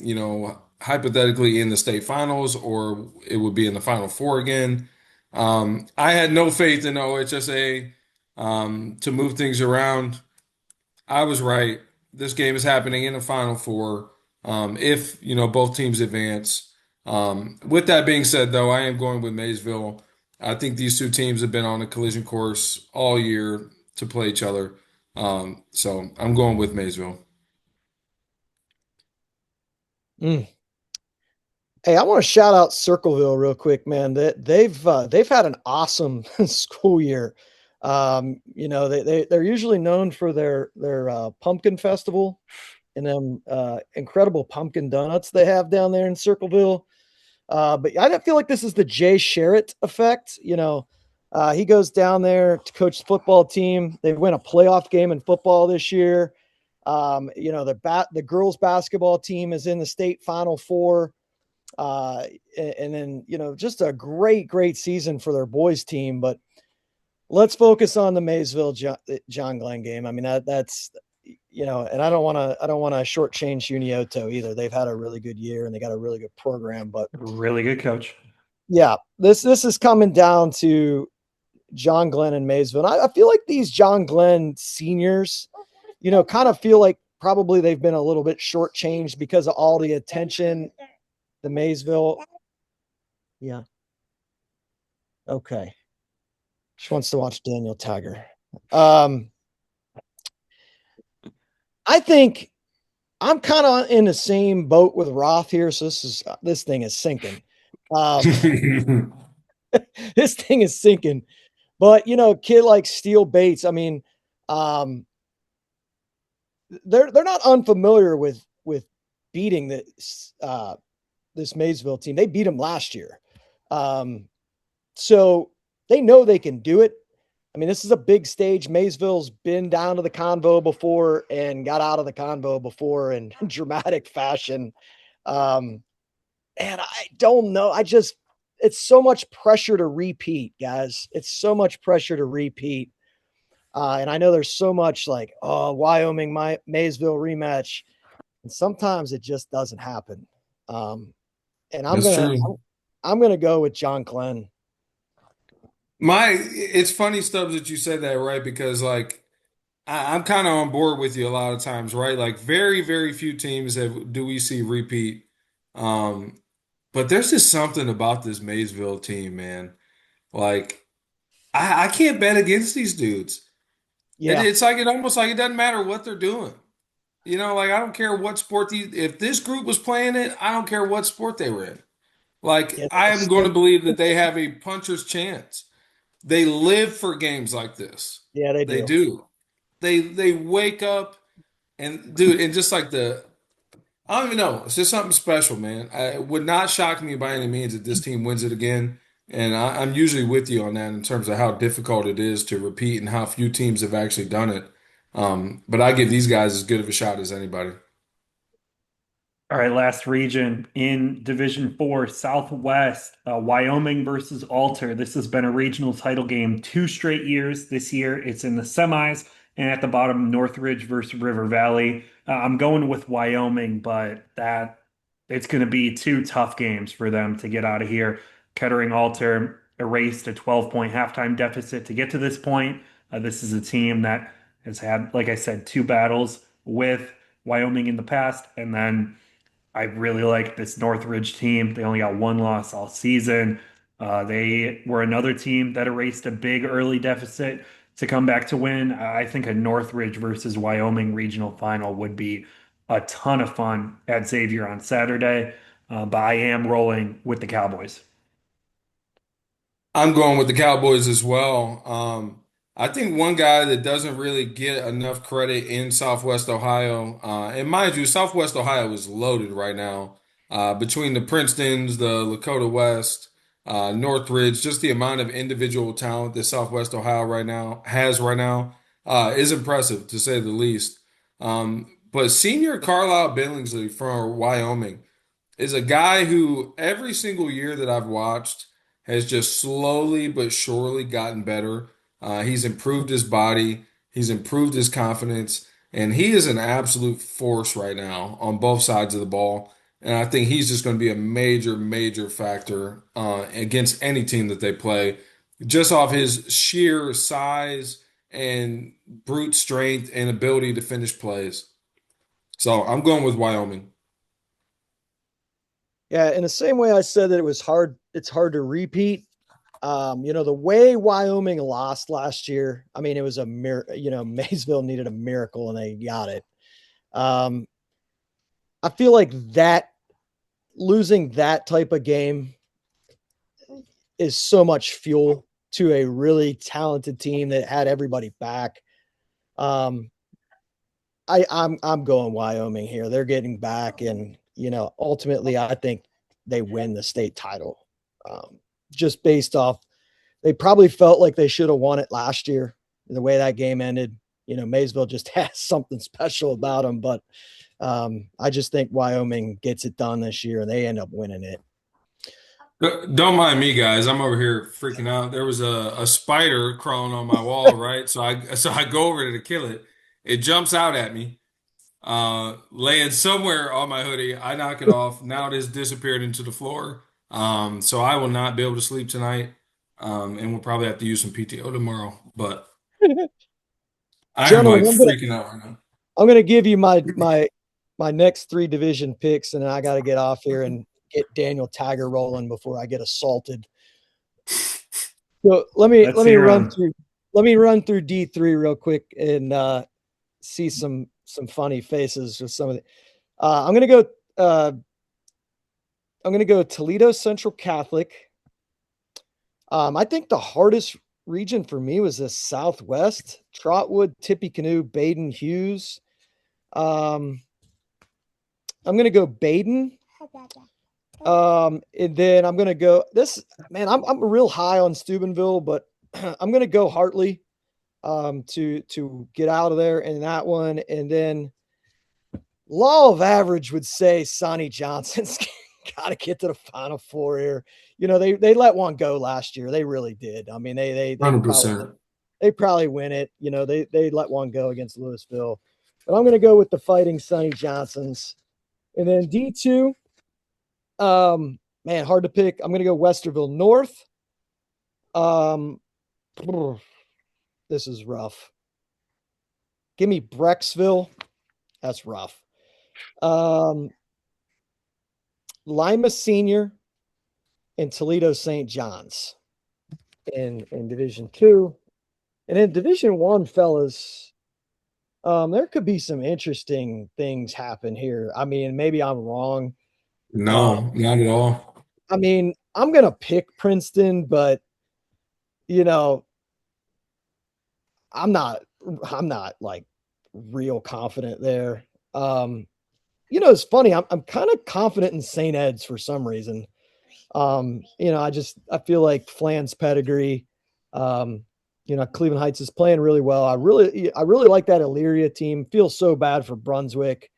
hypothetically in the state finals or it would be in the Final Four again. I had no faith in the OHSA to move things around. I was right. This game is happening in the Final Four. If both teams advance. With that being said, though, I am going with Maysville. I think these two teams have been on a collision course all year to play each other. So I'm going with Maysville. Mm. Hey, I want to shout out Circleville real quick, man. They've had an awesome school year. They're usually known for their pumpkin festival and them incredible pumpkin donuts they have down there in Circleville. But I don't feel like this is the Jay Sherritt effect. He goes down there to coach the football team. They win a playoff game in football this year. The girls basketball team is in the state Final Four. Uh, and then just a great season for their boys team. But let's focus on the Maysville John Glenn game. I mean that's and I don't want to shortchange Unioto either. They've had a really good year and they got a really good program. But Really good coach. yeah, this is coming down to John Glenn and Maysville. And I feel like these John Glenn seniors, kind of feel like probably they've been a little bit shortchanged because of all the attention the Maysville. Yeah. Okay. She wants to watch Daniel Tiger. I think I'm kind of in the same boat with Roth here. So this thing is sinking. Um, this thing is sinking. But a kid like Steele Bates, I mean, um, they're not unfamiliar with beating this Maysville team. They beat them last year. So they know they can do it. I mean, this is a big stage. Maysville's been down to the Convo before and got out of the Convo before in dramatic fashion. And I don't know. It's so much pressure to repeat, guys. It's so much pressure to repeat. And I know there's so much like, oh, Wyoming, Maysville rematch. And sometimes it just doesn't happen. And I'm That's gonna true. I'm gonna go with John Glenn. It's funny, Stubbs, that you said that, right? Because like I'm kind of on board with you a lot of times, right? Like very, very few teams have do we see repeat. Um, but there's just something about this Maysville team, man. Like I can't bet against these dudes. Yeah, It's like it almost like it doesn't matter what they're doing. Like I don't care what sport if this group was playing it, I don't care what sport they were in. Like yeah, I am going to believe that they have a puncher's chance. They live for games like this. yeah, they They do. do. They wake up and dude, and just like I don't even know. It's just something special, man. It would not shock me by any means if this team wins it again. And I'm usually with you on that in terms of how difficult it is to repeat and how few teams have actually done it. But I give these guys as good of a shot as anybody. All right, last region in Division 4, Southwest, Wyoming versus Alter. This has been a regional title game 2 straight years. This year it's in the semis, and at the bottom, Northridge versus River Valley. I'm going with Wyoming, but that it's going to be two tough games for them to get out of here. Kettering Alter erased a 12-point halftime deficit to get to this point. This is a team that has had, like I said, two battles with Wyoming in the past, and then I really like this Northridge team. They only got one loss all season. They were another team that erased a big early deficit to come back to win. I think a Northridge versus Wyoming regional final would be a ton of fun at Xavier on Saturday. But I am rolling with the Cowboys. I'm going with the Cowboys as well. I think one guy that doesn't really get enough credit in Southwest Ohio, and mind you, Southwest Ohio is loaded right now. Between the Princetons, the Lakota West, Northridge, just the amount of individual talent that Southwest Ohio right now is impressive to say the least. But senior Carlisle Billingsley from Wyoming is a guy who every single year that I've watched has just slowly but surely gotten better. He's improved his body, he's improved his confidence, and he is an absolute force right now on both sides of the ball. And I think he's just going to be a major, major factor against any team that they play, just off his sheer size and brute strength and ability to finish plays. So I'm going with Wyoming. Yeah, in the same way I said that it's hard to repeat. The way Wyoming lost last year, I mean, it was a miracle. Maysville needed a miracle and they got it. Um, I feel like that losing that type of game is so much fuel to a really talented team that had everybody back. Um, I'm going Wyoming here. They're getting back, and ultimately, I think they win the state title. Just based off, they probably felt like they should have won it last year. The way that game ended, Maysville just has something special about them. But I just think Wyoming gets it done this year, and they end up winning it. Don't mind me, guys. I'm over here freaking out. There was a spider crawling on my wall, right? So I go over to kill it. It jumps out at me, laying somewhere on my hoodie. I knock it off. Now it has disappeared into the floor. So I will not be able to sleep tonight. And we'll probably have to use some PTO tomorrow. But I am like Gentlemen, freaking out right now. I'm gonna give you my next three division picks, and then I got to get off here and get Daniel Tiger rolling before I get assaulted. So Let's hear him. let me run through D3 real quick and see some funny faces with some of the. Uh, I'm gonna go. Uh, I'm gonna go Toledo Central Catholic. I think the hardest region for me was the Southwest: Trotwood, Tippecanoe, Baden, Hughes. Um, I'm gonna go Baden. And then I'm gonna go this man. I'm real high on Steubenville, but I'm gonna go Hartley to get out of there in that one. And then law of average would say Sonny Johnson's got to get to the Final Four here. They let one go last year. They really did. I mean, they 100%. probably win it. They let one go against Louisville. But I'm gonna go with the Fighting Sonny Johnsons. And then D2. Man, hard to pick. I'm gonna go Westerville North. Um, this is rough. Give me Brecksville. That's rough. Um, Lima Senior and Toledo St. John's in Division Two, and in Division One, fellas. There could be some interesting things happen here. I mean, maybe I'm wrong. Uh, No, not at all. I mean, I'm gonna pick Princeton, but you know, I'm not I'm not like real confident there. Um, it's funny. I'm kind of confident in St. Ed's for some reason. I feel like Flan's pedigree. Cleveland Heights is playing really well. I really like that Illyria team. Feel so bad for Brunswick.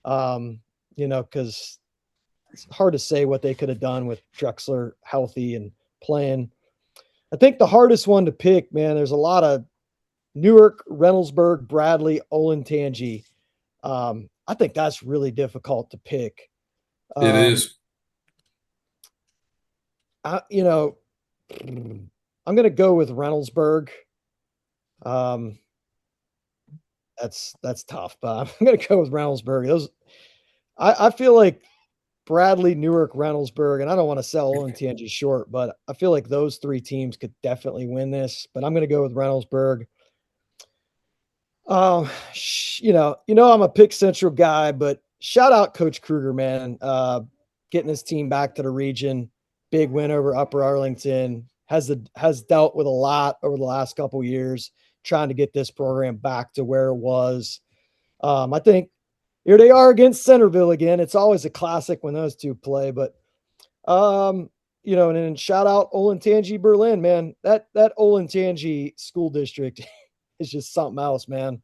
Because it's hard to say what they could have done with Drexler healthy and playing. I think the hardest one to pick, man, there's a lot of Newark, Reynoldsburg, Bradley, Olentangy. I think that's really difficult to pick. It Um, is. I, you know, I'm going to go with Reynoldsburg. Um, that's tough, but I'm going to go with Reynoldsburg. I feel like Bradley, Newark, Reynoldsburg, and I don't want to sell Olentangy short, but I feel like those three teams could definitely win this. But I'm going to go with Reynoldsburg. I'm a Pick Central guy, but shout out Coach Kruger, man. Getting his team back to the region, big win over Upper Arlington, has dealt with a lot over the last couple years, trying to get this program back to where it was. I think here they are against Centerville again. It's always a classic when those two play, but and then shout out Olentangy Berlin, man. That Olentangy school district is just something else, man.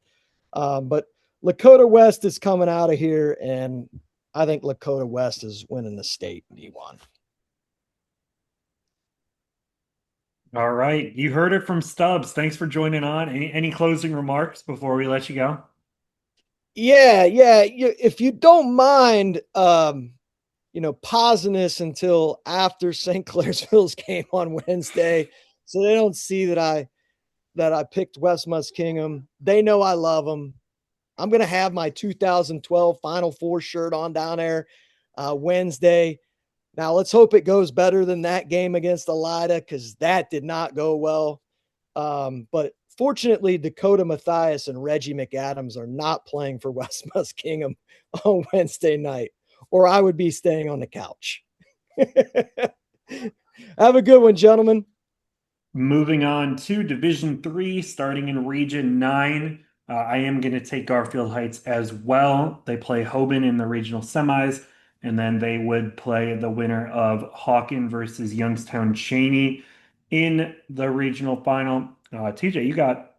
But Lakota West is coming out of here, and I think Lakota West is winning the state D1. All right. You heard it from Stubbs. Thanks for joining on. Any closing remarks before we let you go? Yeah. If you don't mind, pausing this until after St. Clairsville's game on Wednesday, so they don't see that I that I picked West Muskingum. They know I love them. I'm going to have my 2012 Final Four shirt on down there Wednesday. Now, let's hope it goes better than that game against Elida because that did not go well. But fortunately, Dakota Mathias and Reggie McAdams are not playing for West Muskingum on Wednesday night, or I would be staying on the couch. Have a good one, gentlemen. Moving on to Division 3, starting in Region 9. I am going to take Garfield Heights as well. They play Hoban in the regional semis, and then they would play the winner of Hawken versus Youngstown Cheney in the regional final. TJ, you got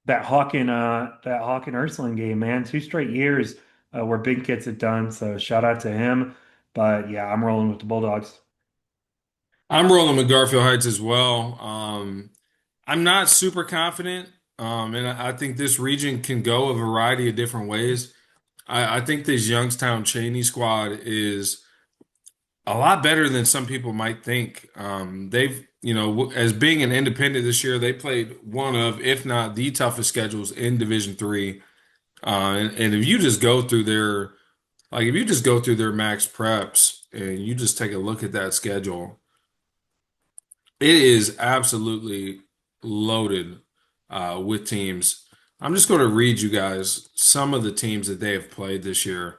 that Hawken Ursuline game, man. 2 straight years where Big gets it done. So shout out to him. But yeah, I'm rolling with the Bulldogs. I'm rolling with Garfield Heights as well. I'm not super confident, and I think this region can go a variety of different ways. I think this Youngstown Cheney squad is a lot better than some people might think. As being an independent this year, they played one of, if not the toughest schedules in Division Three. And if you just go through if you just go through their max preps and you just take a look at that schedule, it is absolutely loaded with teams. I'm just going to read you guys some of the teams that they have played this year,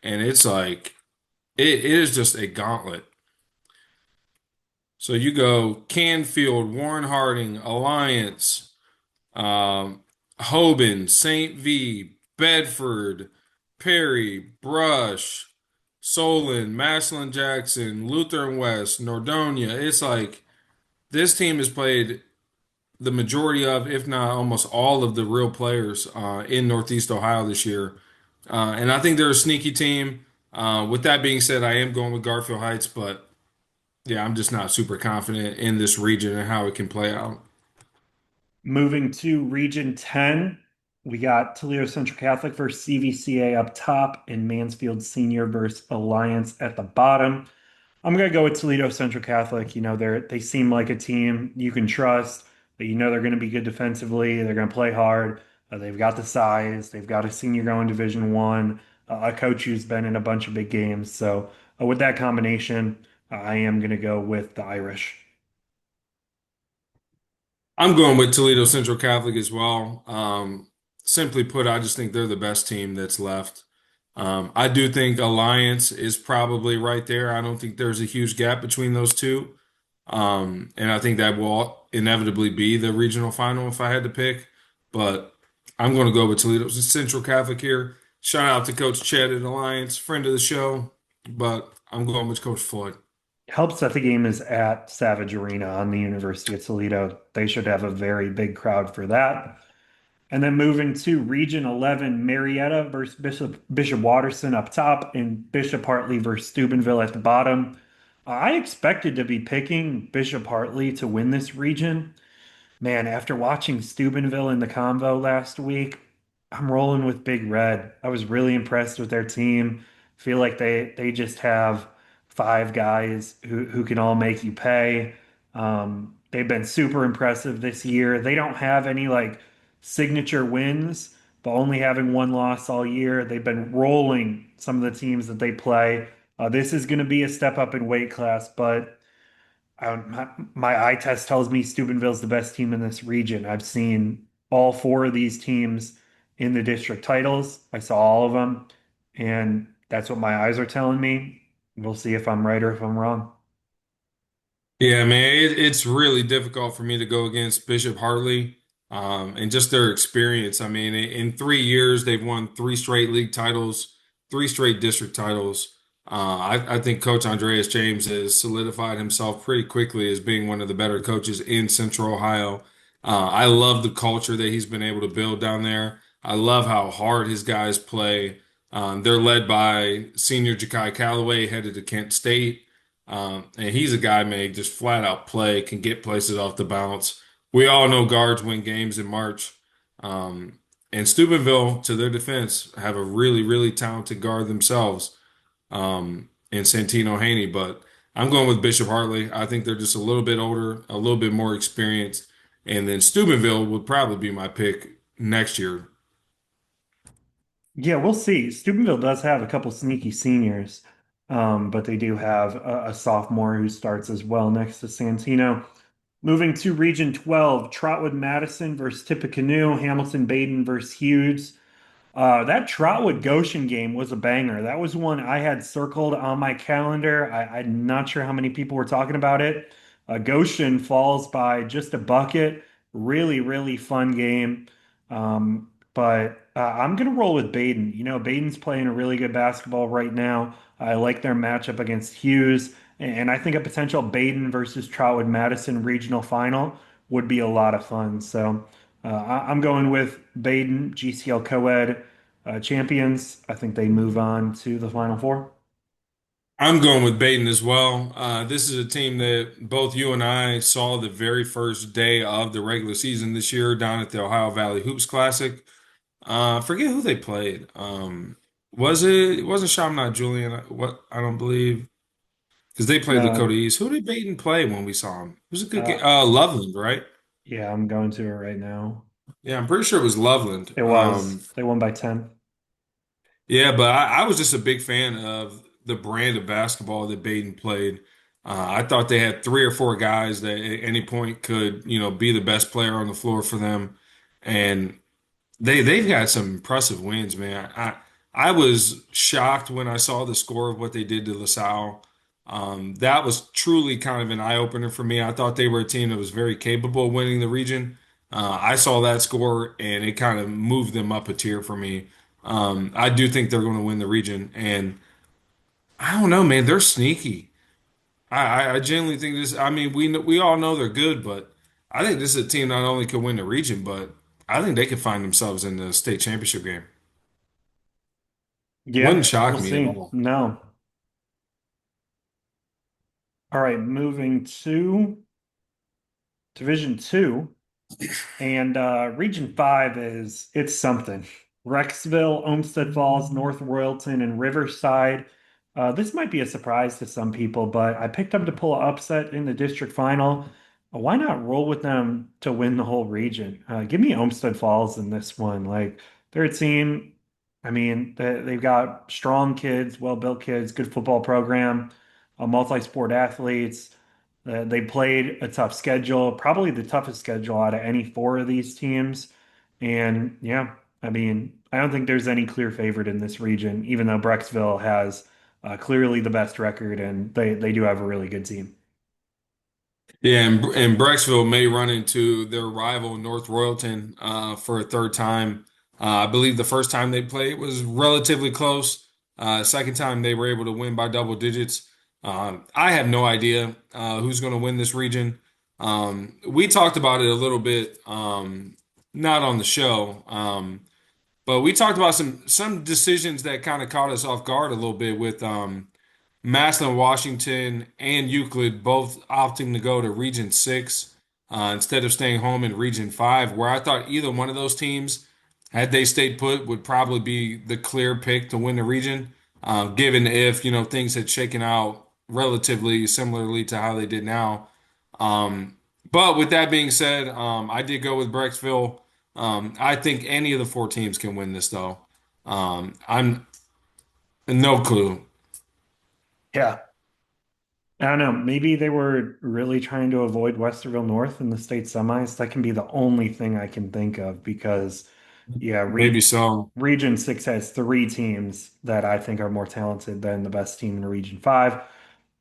and it's like it is just a gauntlet. So you go Canfield, Warren Harding, Alliance, Hoban, St. V, Bedford, Perry, Brush, Solon, Massillon Jackson, Lutheran West, Nordonia. It's like this team has played the majority of, if not almost all of the real players in Northeast Ohio this year. And I think they're a sneaky team. With that being said, I am going with Garfield Heights, but yeah, I'm just not super confident in this region and how it can play out. Moving to Region 10, we got Toledo Central Catholic versus CVCA up top and Mansfield Senior versus Alliance at the bottom. I'm gonna go with Toledo Central Catholic. They seem like a team you can trust. That they're going to be good defensively. They're going to play hard. They've got the size. They've got a senior going Division One, a coach who's been in a bunch of big games. So with that combination, I am going to go with the Irish. I'm going with Toledo Central Catholic as well. Simply put, I just think they're the best team that's left. I do think Alliance is probably right there. I don't think there's a huge gap between those two. And I think that will inevitably be the regional final if I had to pick. But I'm going to go with Toledo Central Catholic here. Shout out to Coach Chad at Alliance, friend of the show. But I'm going with Coach Floyd. Helps that the game is at Savage Arena on the University of Toledo. They should have a very big crowd for that. And then moving to Region 11, Marietta versus Bishop Watterson up top and Bishop Hartley versus Steubenville at the bottom. I expected to be picking Bishop Hartley to win this region. Man, after watching Steubenville in the convo last week, I'm rolling with Big Red. I was really impressed with their team. Feel like they just have 5 guys who can all make you pay. They've been super impressive this year. They don't have any like signature wins, but only having one loss all year. They've been rolling some of the teams that they play. This is going to be a step up in weight class, but my eye test tells me Steubenville's the best team in this region. I've seen all 4 of these teams in the district titles. I saw all of them, and that's what my eyes are telling me. We'll see if I'm right or if I'm wrong. Yeah, man, it's really difficult for me to go against Bishop Hartley, and just their experience. I mean, in 3 years, they've won 3 straight league titles, 3 straight district titles. I think Coach Andreas James has solidified himself pretty quickly as being one of the better coaches in Central Ohio. I love the culture that he's been able to build down there. I love how hard his guys play. They're led by senior Ja'Kai Calloway, headed to Kent State. And he's a guy, man, just flat out play, can get places off the bounce. We all know guards win games in March. And Steubenville, to their defense, have a really, really talented guard themselves in Santino Haney. But I'm going with Bishop Hartley. I think they're just a little bit older, a little bit more experienced. And then Steubenville would probably be my pick next year. Yeah, we'll see. Steubenville does have a couple sneaky seniors, but they do have a sophomore who starts as well next to Santino. Moving to Region 12, Trotwood Madison versus Tippecanoe, Hamilton Baden versus Hughes. That Trotwood Goshen game was a banger. That was one I had circled on my calendar. I'm not sure how many people were talking about it. Goshen falls by just a bucket. Really, really fun game. But I'm going to roll with Baden. You know, Baden's playing a really good basketball right now. I like their matchup against Hughes. And I think a potential Baden versus Trotwood Madison regional final would be a lot of fun. So. I'm going with Baden, GCL co-ed champions. I think they move on to the Final Four. I'm going with Dayton as well. This is a team that both you and I saw the very first day of the regular season this year down at the Ohio Valley Hoops Classic. Forget who they played. It wasn't Shamrock Julian? What I don't believe because they played Uh, Lakota East. Who did Dayton play when we saw him? It was a good game. uh, Loveland, right? yeah, I'm going to it right now. Yeah, I'm pretty sure it was Loveland. It was. They won by 10. Yeah, but I was just a big fan of the brand of basketball that Baden played. I thought they had three or four guys that at any point could, be the best player on the floor for them, and they've got some impressive wins, man. I was shocked when I saw the score of what they did to LaSalle. That was truly kind of an eye opener for me. I thought they were a team that was very capable of winning the region. I saw that score and it kind of moved them up a tier for me. I do think they're going to win the region, and I don't know, man. They're sneaky. I genuinely think this. I mean, we all know they're good, but I think this is a team not only could win the region, but I think they could find themselves in the state championship game. Wouldn't Yeah, we'll shock me at see. all. No. All right, moving to Division 2. And Region 5 is it's something. Rexville, Olmsted Falls, North Royalton, and Riverside. This might be a surprise to some people, but I picked them to pull an upset in the district final. Why not roll with them to win the whole region? Give me Olmsted Falls in this one. Like they're a team. I mean, they've got strong kids, well-built kids, good football program, multi-sport athletes. They played a tough schedule, probably the toughest schedule out of any four of these teams. And yeah, I mean, I don't think there's any clear favorite in this region, even though Brecksville has clearly the best record and they do have a really good team. Yeah, and Brecksville may run into their rival North Royalton for a third time. I believe the first time they played was relatively close. Second time they were able to win by double digits. I have no idea who's going to win this region. We talked about it a little bit, not on the show, but we talked about some decisions that kind of caught us off guard a little bit with Massillon, Washington, and Euclid both opting to go to Region 6 instead of staying home in Region 5, where I thought either one of those teams, had they stayed put, would probably be the clear pick to win the region, given if, things had shaken out relatively similarly to how they did now. Um, but with that being said, I did go with Brecksville. I think any of the four teams can win this, though. I'm no clue. Yeah. I don't know. Maybe they were really trying to avoid Westerville North in the state semis. That can be the only thing I can think of because, yeah, Maybe so. Region 6 has three teams that I think are more talented than the best team in Region 5.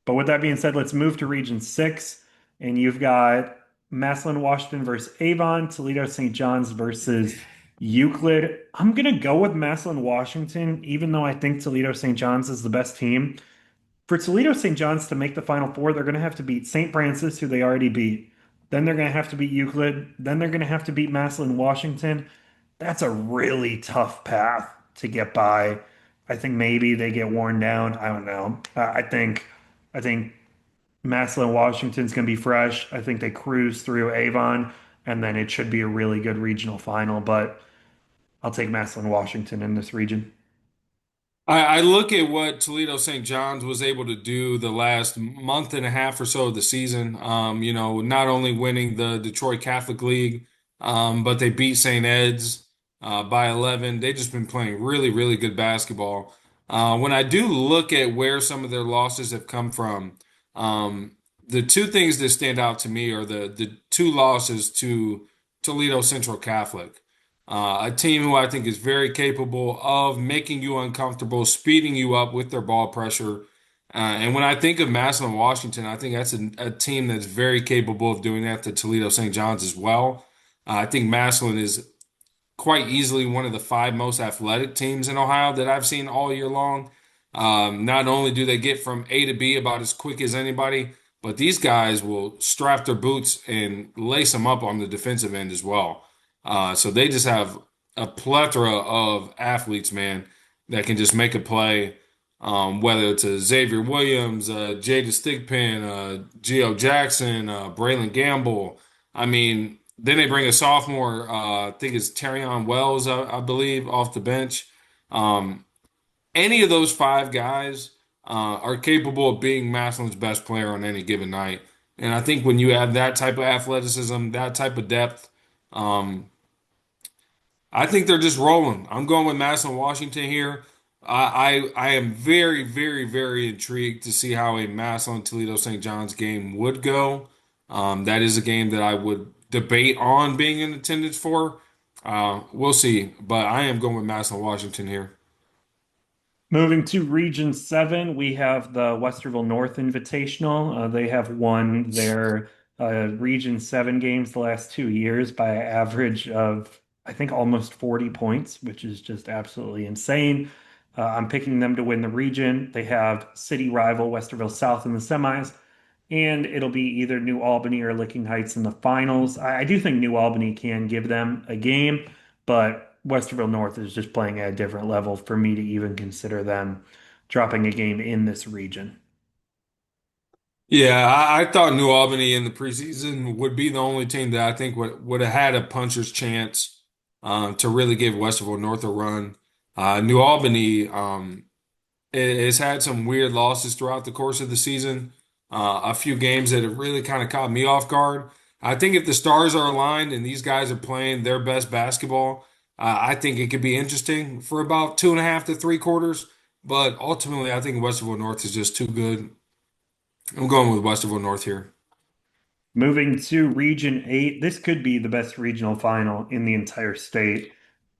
But with that being said, let's move to Region 6. And you've got Massillon, Washington versus Avon, Toledo, St. John's versus Euclid. I'm going to go with Massillon, Washington, even though I think Toledo, St. John's is the best team. For Toledo St. John's to make the Final Four, they're going to have to beat St. Francis, who they already beat. Then they're going to have to beat Euclid. Then they're going to have to beat Massillon Washington. That's a really tough path to get by. I think maybe they get worn down. I don't know. I think Massillon Washington's going to be fresh. I think they cruise through Avon, and then it should be a really good regional final. But I'll take Massillon Washington in this region. I look at what Toledo St. John's was able to do the last month and a half or so of the season. Not only winning the Detroit Catholic League, but they beat St. Ed's by 11. They've just been playing really, really good basketball. When I do look at where some of their losses have come from, the two things that stand out to me are the two losses to Toledo Central Catholic. A team who I think is very capable of making you uncomfortable, speeding you up with their ball pressure. And when I think of Massillon, Washington, I think that's a team that's very capable of doing that to Toledo St. John's as well. I think Massillon is quite easily one of the five most athletic teams in Ohio that I've seen all year long. Not only do they get from A to B about as quick as anybody, but these guys will strap their boots and lace them up on the defensive end as well. So they just have a plethora of athletes, man, that can just make a play. Whether it's a Xavier Williams, Jada Stigpen, Geo Jackson, Braylon Gamble. I mean, then they bring a sophomore, I think it's Terrion Wells, I believe, off the bench. Um, any of those five guys are capable of being Massillon's best player on any given night. And I think when you have that type of athleticism, that type of depth, um, I think they're just rolling. I'm going with Massillon, Washington here. I am very, very, very intrigued to see how a Massillon Toledo St. John's game would go. That is a game that I would debate on being in attendance for. We'll see, but I am going with Massillon, Washington here. Moving to Region 7, we have the Westerville North Invitational. They have won their Region 7 games the last 2 years by an average of, I think, almost 40 points, which is just absolutely insane. I'm picking them to win the region. They have city rival Westerville South in the semis, and it'll be either New Albany or Licking Heights in the finals. I do think New Albany can give them a game, but Westerville North is just playing at a different level for me to even consider them dropping a game in this region. Yeah, I thought New Albany in the preseason would be the only team that I think would have had a puncher's chance to really give Westerville North a run. New Albany, has had some weird losses throughout the course of the season. A few games that have really kind of caught me off guard. I think if the stars are aligned and these guys are playing their best basketball, I think it could be interesting for about 2.5 to 3 quarters. But ultimately, I think Westerville North is just too good. I'm going with Westerville North here. Moving to Region 8, this could be the best regional final in the entire state.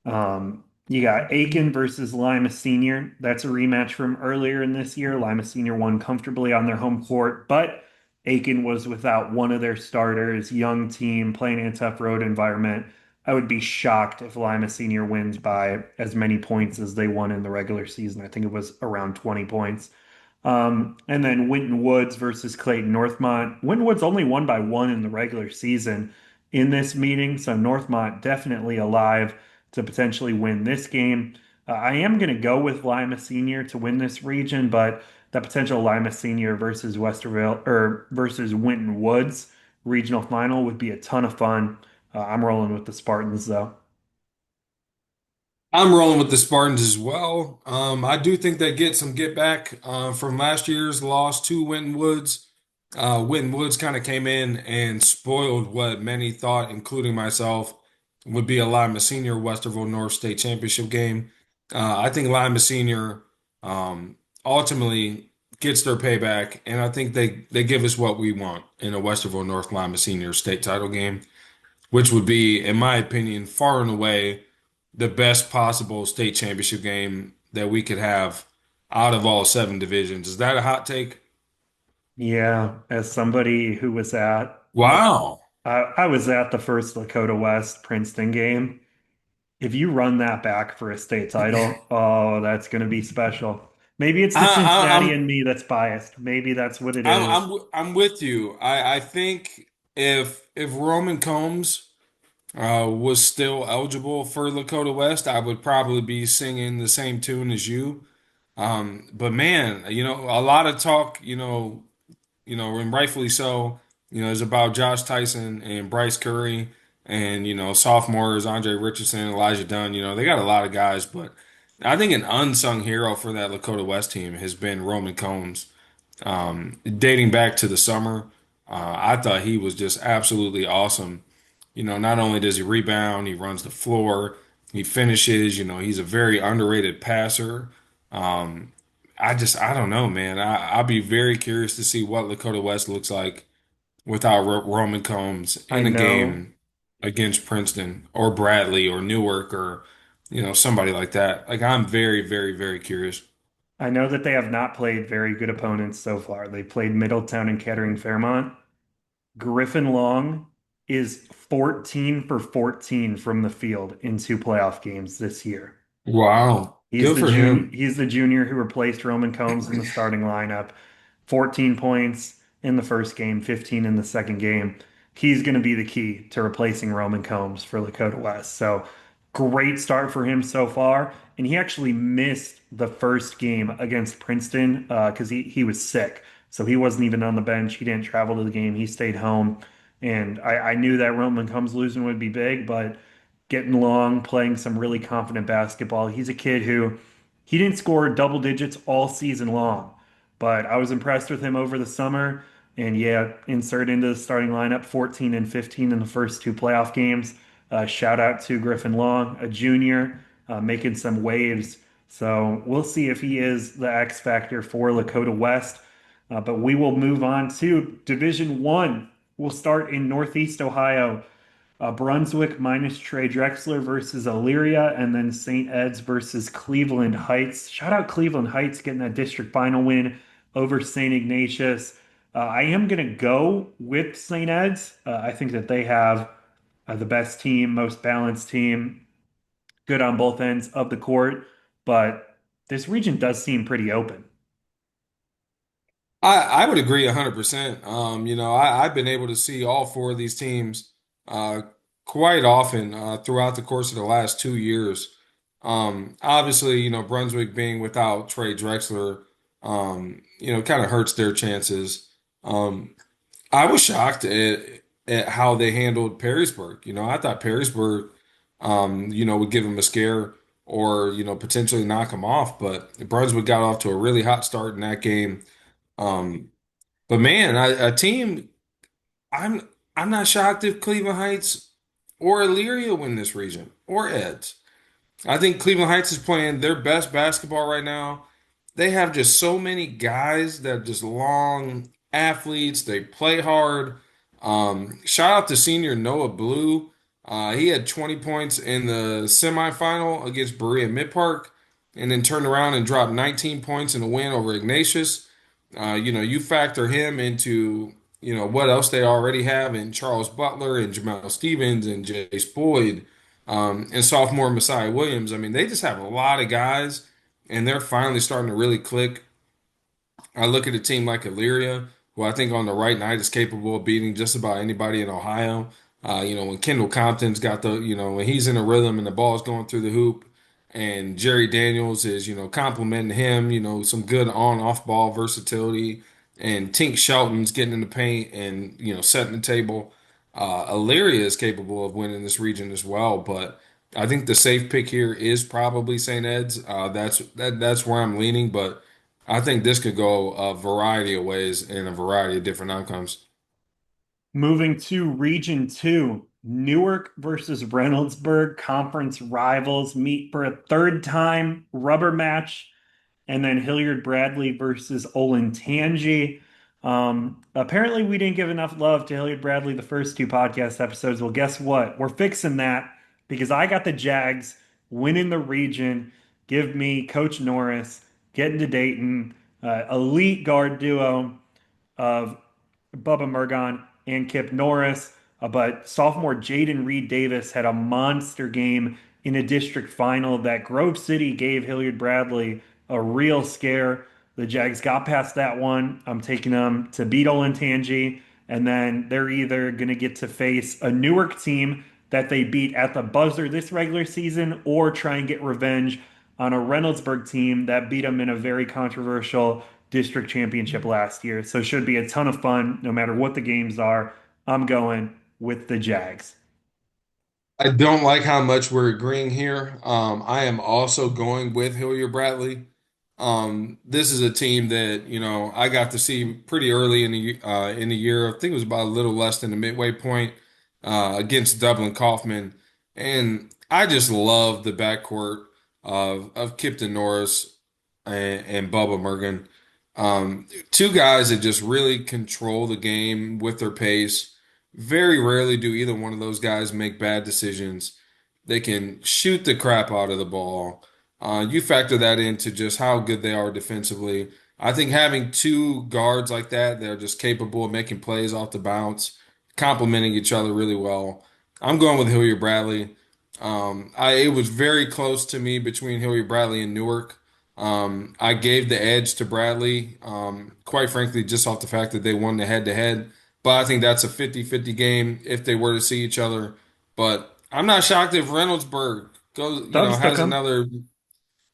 You got Aiken versus Lima Senior. That's a rematch from earlier in this year. Lima Senior won comfortably on their home court, but Aiken was without one of their starters, young team playing in a tough road environment. I would be shocked if Lima Senior wins by as many points as they won in the regular season. I think it was around 20 points. And then Winton Woods versus Clayton Northmont. Winton Woods only won by one in the regular season in this meeting, so Northmont definitely alive to potentially win this game. I am going to go with Lima Senior to win this region, but the potential Lima Senior versus Westerville or versus Winton Woods regional final would be a ton of fun. I'm rolling with the Spartans though. I'm rolling with the Spartans as well. I do think they get some get back from last year's loss to Winton Woods. Winton Woods kind of came in and spoiled what many thought, including myself, would be a Lima Senior Westerville North State Championship game. I think Lima Senior ultimately gets their payback, and I think they give us what we want in a Westerville North Lima Senior state title game, which would be, in my opinion, far and away the best possible state championship game that we could have out of all seven divisions. Is that a hot take? Yeah, as somebody who was at Wow. I was at the first Lakota West Princeton game. If you run that back for a state title, oh, that's going to be special. Maybe it's the Cincinnati I'm in me that's biased. Maybe that's what it is. I'm with you. I think if Roman Combs was still eligible for Lakota West, I would probably be singing the same tune as you. But man, a lot of talk, and rightfully so, is about Josh Tyson and Bryce Curry and, sophomores, Andre Richardson, Elijah Dunn, they got a lot of guys, but I think an unsung hero for that Lakota West team has been Roman Combs. Dating back to the summer, I thought he was just absolutely awesome. Not only does he rebound, he runs the floor, he finishes, he's a very underrated passer. Um, I don't know, man. I'll be very curious to see what Lakota West looks like without Roman Combs I in a know game against Princeton or Bradley or Newark or, somebody like that. Like, I'm very, very, very curious. I know that they have not played very good opponents so far. They played Middletown and Kettering Fairmont. Griffin Long is 14 for 14 from the field in two playoff games this year. Wow. Good for him. He's the junior who replaced Roman Combs in the starting lineup. 14 points in the first game, 15 in the second game. He's going to be the key to replacing Roman Combs for Lakota West. So great start for him so far. And he actually missed the first game against Princeton because he was sick. So he wasn't even on the bench. He didn't travel to the game. He stayed home. And I knew that Roman Combs losing would be big, but getting long, playing some really confident basketball. He's a kid who he didn't score double digits all season long, but I was impressed with him over the summer. And yeah, insert into the starting lineup 14 and 15 in the first two playoff games. Shout out to Griffin Long, a junior, making some waves. So we'll see if he is the X factor for Lakota West. But we will move on to Division One. We'll start in Northeast Ohio. Brunswick minus Trey Drexler versus Elyria, and then St. Ed's versus Cleveland Heights. Shout out Cleveland Heights getting that district final win over St. Ignatius. I am going to go with St. Ed's. I think that they have the best team, most balanced team, good on both ends of the court, but this region does seem pretty open. I would agree 100%. I've been able to see all four of these teams uh, quite often throughout the course of the last 2 years. Obviously, Brunswick being without Trey Drexler, kind of hurts their chances. Um, I was shocked at how they handled Perrysburg. I thought Perrysburg, would give them a scare or, potentially knock them off, but Brunswick got off to a really hot start in that game. Um, but man, a team I'm I'm not shocked if Cleveland Heights or Elyria win this region or Eds. I think Cleveland Heights is playing their best basketball right now. They have just so many guys that are just long athletes. They play hard. Shout out to senior Noah Blue. He had 20 points in the semifinal against Berea Mid Park, and then turned around and dropped 19 points in a win over Ignatius. You factor him into what else they already have in Charles Butler and Jamel Stevens and Jace Boyd and sophomore Messiah Williams. I mean, they just have a lot of guys, and they're finally starting to really click. I look at a team like Elyria, who I think on the right night is capable of beating just about anybody in Ohio. When Kendall Compton's got when he's in a rhythm and the ball's going through the hoop, and Jerry Daniels is, complimenting him, some good on-off ball versatility, and Tink Shelton's getting in the paint and, setting the table. Elyria is capable of winning this region as well, but I think the safe pick here is probably St. Ed's. That's where I'm leaning, but I think this could go a variety of ways and a variety of different outcomes. Moving to Region 2, Newark versus Reynoldsburg, conference rivals meet for a third time rubber match, and then Hilliard Bradley versus Olentangy. Apparently, we didn't give enough love to Hilliard Bradley the first two podcast episodes. Well, guess what? We're fixing that because I got the Jags winning the region. Give me Coach Norris getting to Dayton, elite guard duo of Bubba Murgon and Kip Norris. But sophomore Jaden Reed Davis had a monster game in a district final that Grove City gave Hilliard Bradley a real scare. The Jags got past that one. I'm taking them to beat Olentangy, and then they're either going to get to face a Newark team that they beat at the buzzer this regular season or try and get revenge on a Reynoldsburg team that beat them in a very controversial district championship last year. So it should be a ton of fun no matter what the games are. I'm going with the Jags. I don't like how much we're agreeing here. I am also going with Hilliard Bradley. This is a team that, I got to see pretty early in the year. I think it was about a little less than the midway point against Dublin Kaufman, and I just love the backcourt of Kipton Norris and Bubba Mergen. Two guys that just really control the game with their pace. Very rarely do either one of those guys make bad decisions. They can shoot the crap out of the ball. You factor that into just how good they are defensively. I think having two guards like that, they're just capable of making plays off the bounce, complementing each other really well. I'm going with Hilliard Bradley. It was very close to me between Hilliard Bradley and Newark. I gave the edge to Bradley, quite frankly, just off the fact that they won the head-to-head. But I think that's a 50-50 game if they were to see each other. But I'm not shocked if Reynoldsburg goes, Stubbs took has him. another.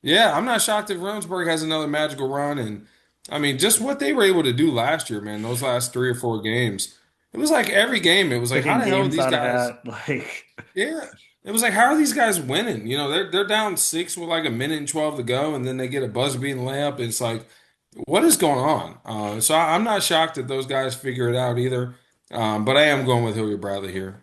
Yeah, I'm not shocked if Reynoldsburg has another magical run. And I mean, just what they were able to do last year, man, those last 3 or 4 games. It was like every game, it was like, how Picking the hell are games these out of guys? hat. Like, Yeah. It was like, how are these guys winning? They're down six with like a minute and 12 to go, and then they get a buzzer beating layup. It's like, what is going on? I'm not shocked that those guys figure it out either. But I am going with Hilliard Bradley here.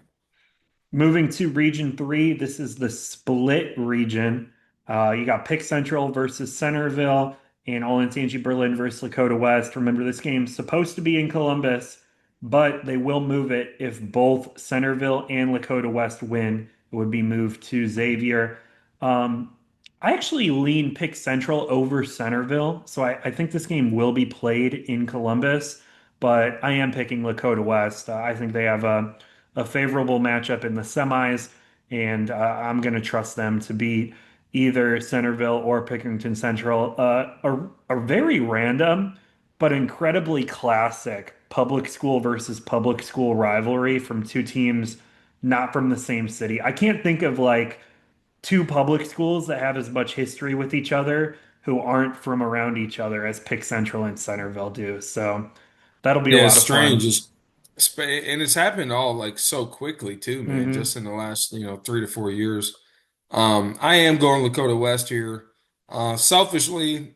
moving to Region 3, this is the split region. You got Pick Central versus Centerville and Olentangy Berlin versus Lakota West. Remember, this game's supposed to be in Columbus, but they will move it if both Centerville and Lakota West win. It would be moved to Xavier. Um, I actually lean Pick Central over Centerville, so I think this game will be played in Columbus, but I am picking Lakota West. I think they have a favorable matchup in the semis, and I'm going to trust them to beat either Centerville or Pickerington Central. A very random but incredibly classic public school versus public school rivalry from two teams not from the same city. I can't think of like two public schools that have as much history with each other who aren't from around each other as Pick Central and Centerville do. So that'll be a Yeah, it's lot of strange. fun. And it's happened all like so quickly too, man, Hmm. just in the last, 3 to 4 years. I am going Lakota West here. Selfishly,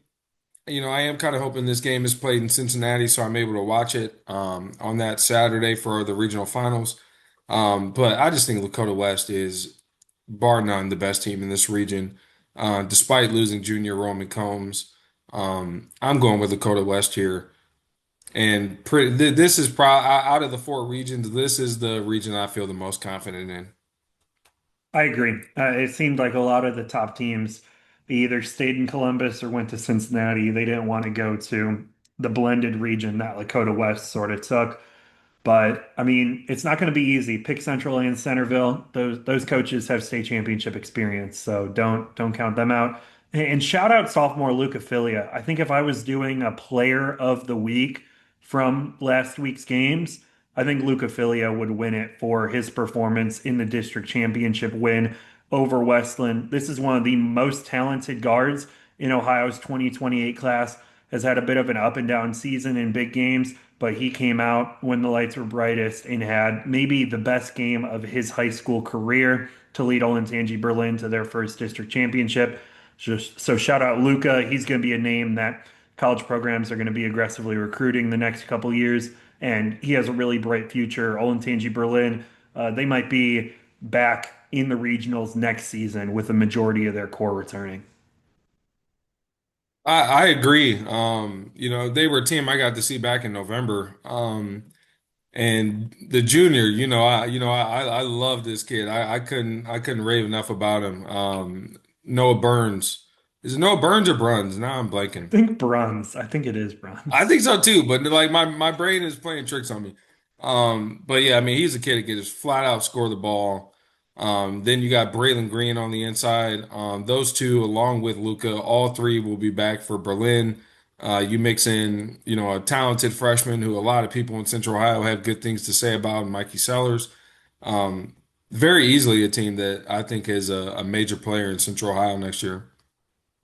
I am kind of hoping this game is played in Cincinnati, so I'm able to watch it on that Saturday for the regional finals. But I just think Lakota West is, bar none, the best team in this region, despite losing junior Roman Combs. I'm going with Lakota West here. And this is probably out of the four regions, this is the region I feel the most confident in. I agree. It seemed like a lot of the top teams they either stayed in Columbus or went to Cincinnati. They didn't want to go to the blended region that Lakota West sort of took. But I mean, it's not going to be easy. Pick Central and Centerville. Those coaches have state championship experience, so don't count them out. And shout out sophomore Luca Filia. I think if I was doing a player of the week from last week's games, I think Luca Filia would win it for his performance in the district championship win over Westland. This is one of the most talented guards in Ohio's 2028 class. Has had a bit of an up and down season in big games, but he came out when the lights were brightest and had maybe the best game of his high school career to lead Olentangy Berlin to their first district championship. So shout out Luca. He's going to be a name that college programs are going to be aggressively recruiting the next couple years, and he has a really bright future. Olentangy Berlin, they might be back in the regionals next season with the majority of their core returning. I agree. They were a team I got to see back in November. And the junior, I love this kid. I couldn't rave enough about him. Noah Burns. Is it Noah Burns or Bruns? Now I'm I blanking. think bronze. I think it is I bronze. think so too, but like my brain is playing tricks on me. But yeah, I mean he's a kid that can just flat out score the ball. Then you got Braylon Green on the inside. Those two, along with Luca, all three will be back for Berlin. You mix in, a talented freshman who a lot of people in Central Ohio have good things to say about, Mikey Sellers. Um, Very easily a team that I think is a major player in Central Ohio next year.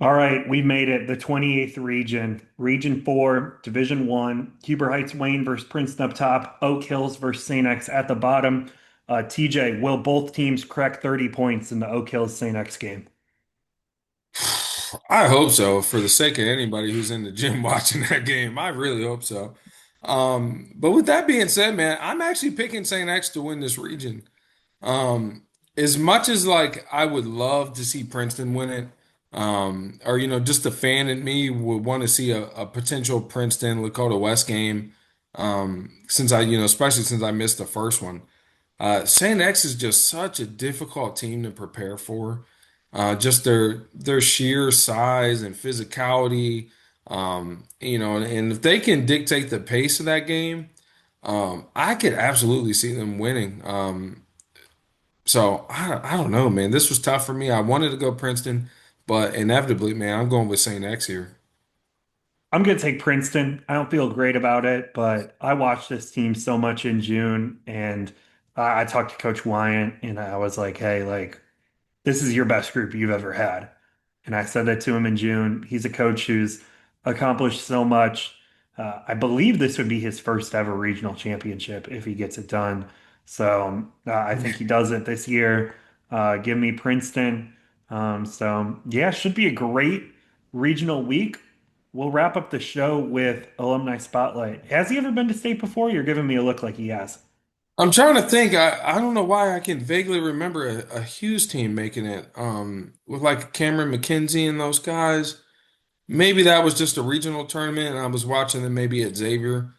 All right, we made it. The 28th region, Region 4, Division 1, Huber Heights Wayne versus Princeton up top, Oak Hills versus St. X at the bottom. TJ, will both teams crack 30 points in the Oak Hills St. X game? I hope so, for the sake of anybody who's in the gym watching that game. I really hope so. But with that being said, man, I'm actually picking St. X to win this region. Um, as much as like I would love to see Princeton win it, or just a fan in me would want to see a potential Princeton Lakota West game. Since especially since I missed the first one. St. X is just such a difficult team to prepare for. Just their sheer size and physicality, and if they can dictate the pace of that game, I could absolutely see them winning. So I don't know, man. This was tough for me. I wanted to go Princeton, but inevitably, man, I'm going with St. X here. I'm going to take Princeton. I don't feel great about it, but I watched this team so much in June, and I talked to Coach Wyant, and I was like, "Hey, like this is your best group you've ever had." And I said that to him in June. He's a coach who's accomplished so much. I believe this would be his first ever regional championship if he gets it done. So I think he does it this year. Give me Princeton. So yeah, should be a great regional week. We'll wrap up the show with alumni spotlight. Has he ever been to state before? You're giving me a look like he has. I'm trying to think. I don't know why I can vaguely remember a Hughes team making it. With like Cameron McKenzie and those guys. Maybe that was just a regional tournament and I was watching them maybe at Xavier.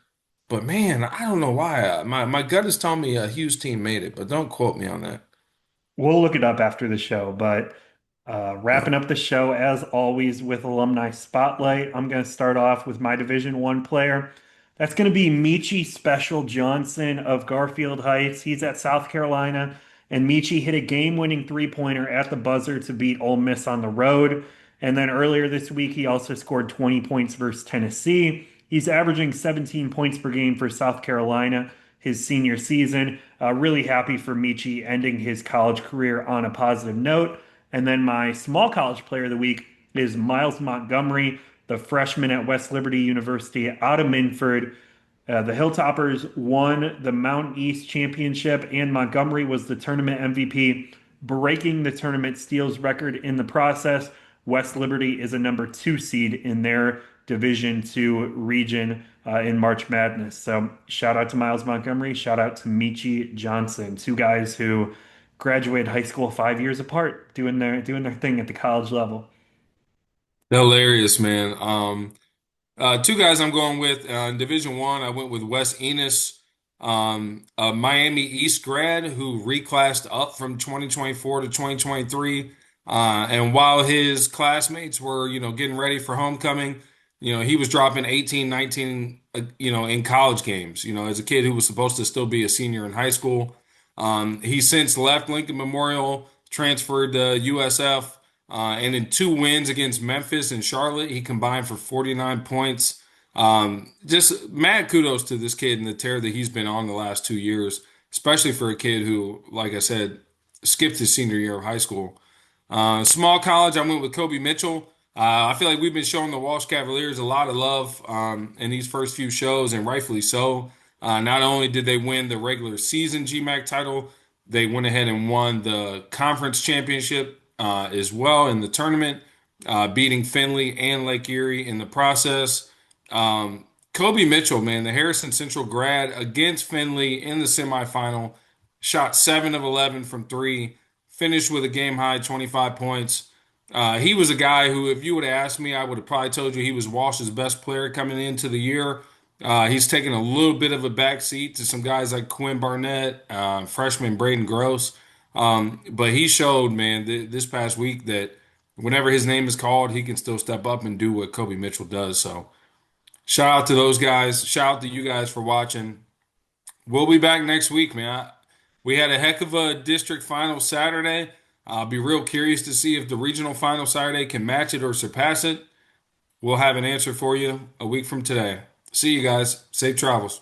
But man, I don't know why. My gut is telling me a Hughes team made it, but don't quote me on that. We'll look it up after the show, but wrapping up the show as always with alumni spotlight. I'm going to start off with my Division One player. That's going to be Michi Special Johnson of Garfield Heights. He's at South Carolina, and Michi hit a game-winning three-pointer at the buzzer to beat Ole Miss on the road. And then earlier this week, he also scored 20 points versus Tennessee. He's averaging 17 points per game for South Carolina his senior season. Really happy for Michi ending his college career on a positive note. And then my small college player of the week is Miles Montgomery, the freshman at West Liberty University out of Minford. The Hilltoppers won the Mountain East Championship, and Montgomery was the tournament MVP, breaking the tournament steals record in the process. West Liberty is a number two seed in their Division Two region in March Madness. So shout out to Miles Montgomery, shout out to Michi Johnson, two guys who graduated high school 5 years apart, doing their thing at the college level. Hilarious, man. Two guys I'm going with in Division One. I went with Wes Enos, a Miami East grad who reclassed up from 2024 to 2023. And while his classmates were, getting ready for homecoming, he was dropping 18, 19, in college games. As a kid who was supposed to still be a senior in high school. He since left Lincoln Memorial, transferred to USF. And in two wins against Memphis and Charlotte, he combined for 49 points. Just mad kudos to this kid and the tear that he's been on the last 2 years, especially for a kid who, like I said, skipped his senior year of high school. Small college, I went with Kobe Mitchell. I feel like we've been showing the Walsh Cavaliers a lot of love in these first few shows, and rightfully so. Not only did they win the regular season GMAC title, they went ahead and won the conference championship as well in the tournament, beating Findlay and Lake Erie in the process. Kobe Mitchell, man, the Harrison Central grad against Findlay in the semifinal, shot 7 of 11 from three, finished with a game high 25 points. He was a guy who, if you would have asked me, I would have probably told you he was Walsh's best player coming into the year. He's taken a little bit of a back seat to some guys like Quinn Barnett, freshman Braden Gross. But he showed, man, this past week that whenever his name is called, he can still step up and do what Kobe Mitchell does. So shout out to those guys. Shout out to you guys for watching. We'll be back next week, man. We had a heck of a district final Saturday. I'll be real curious to see if the regional final Saturday can match it or surpass it. We'll have an answer for you a week from today. See you guys. Safe travels.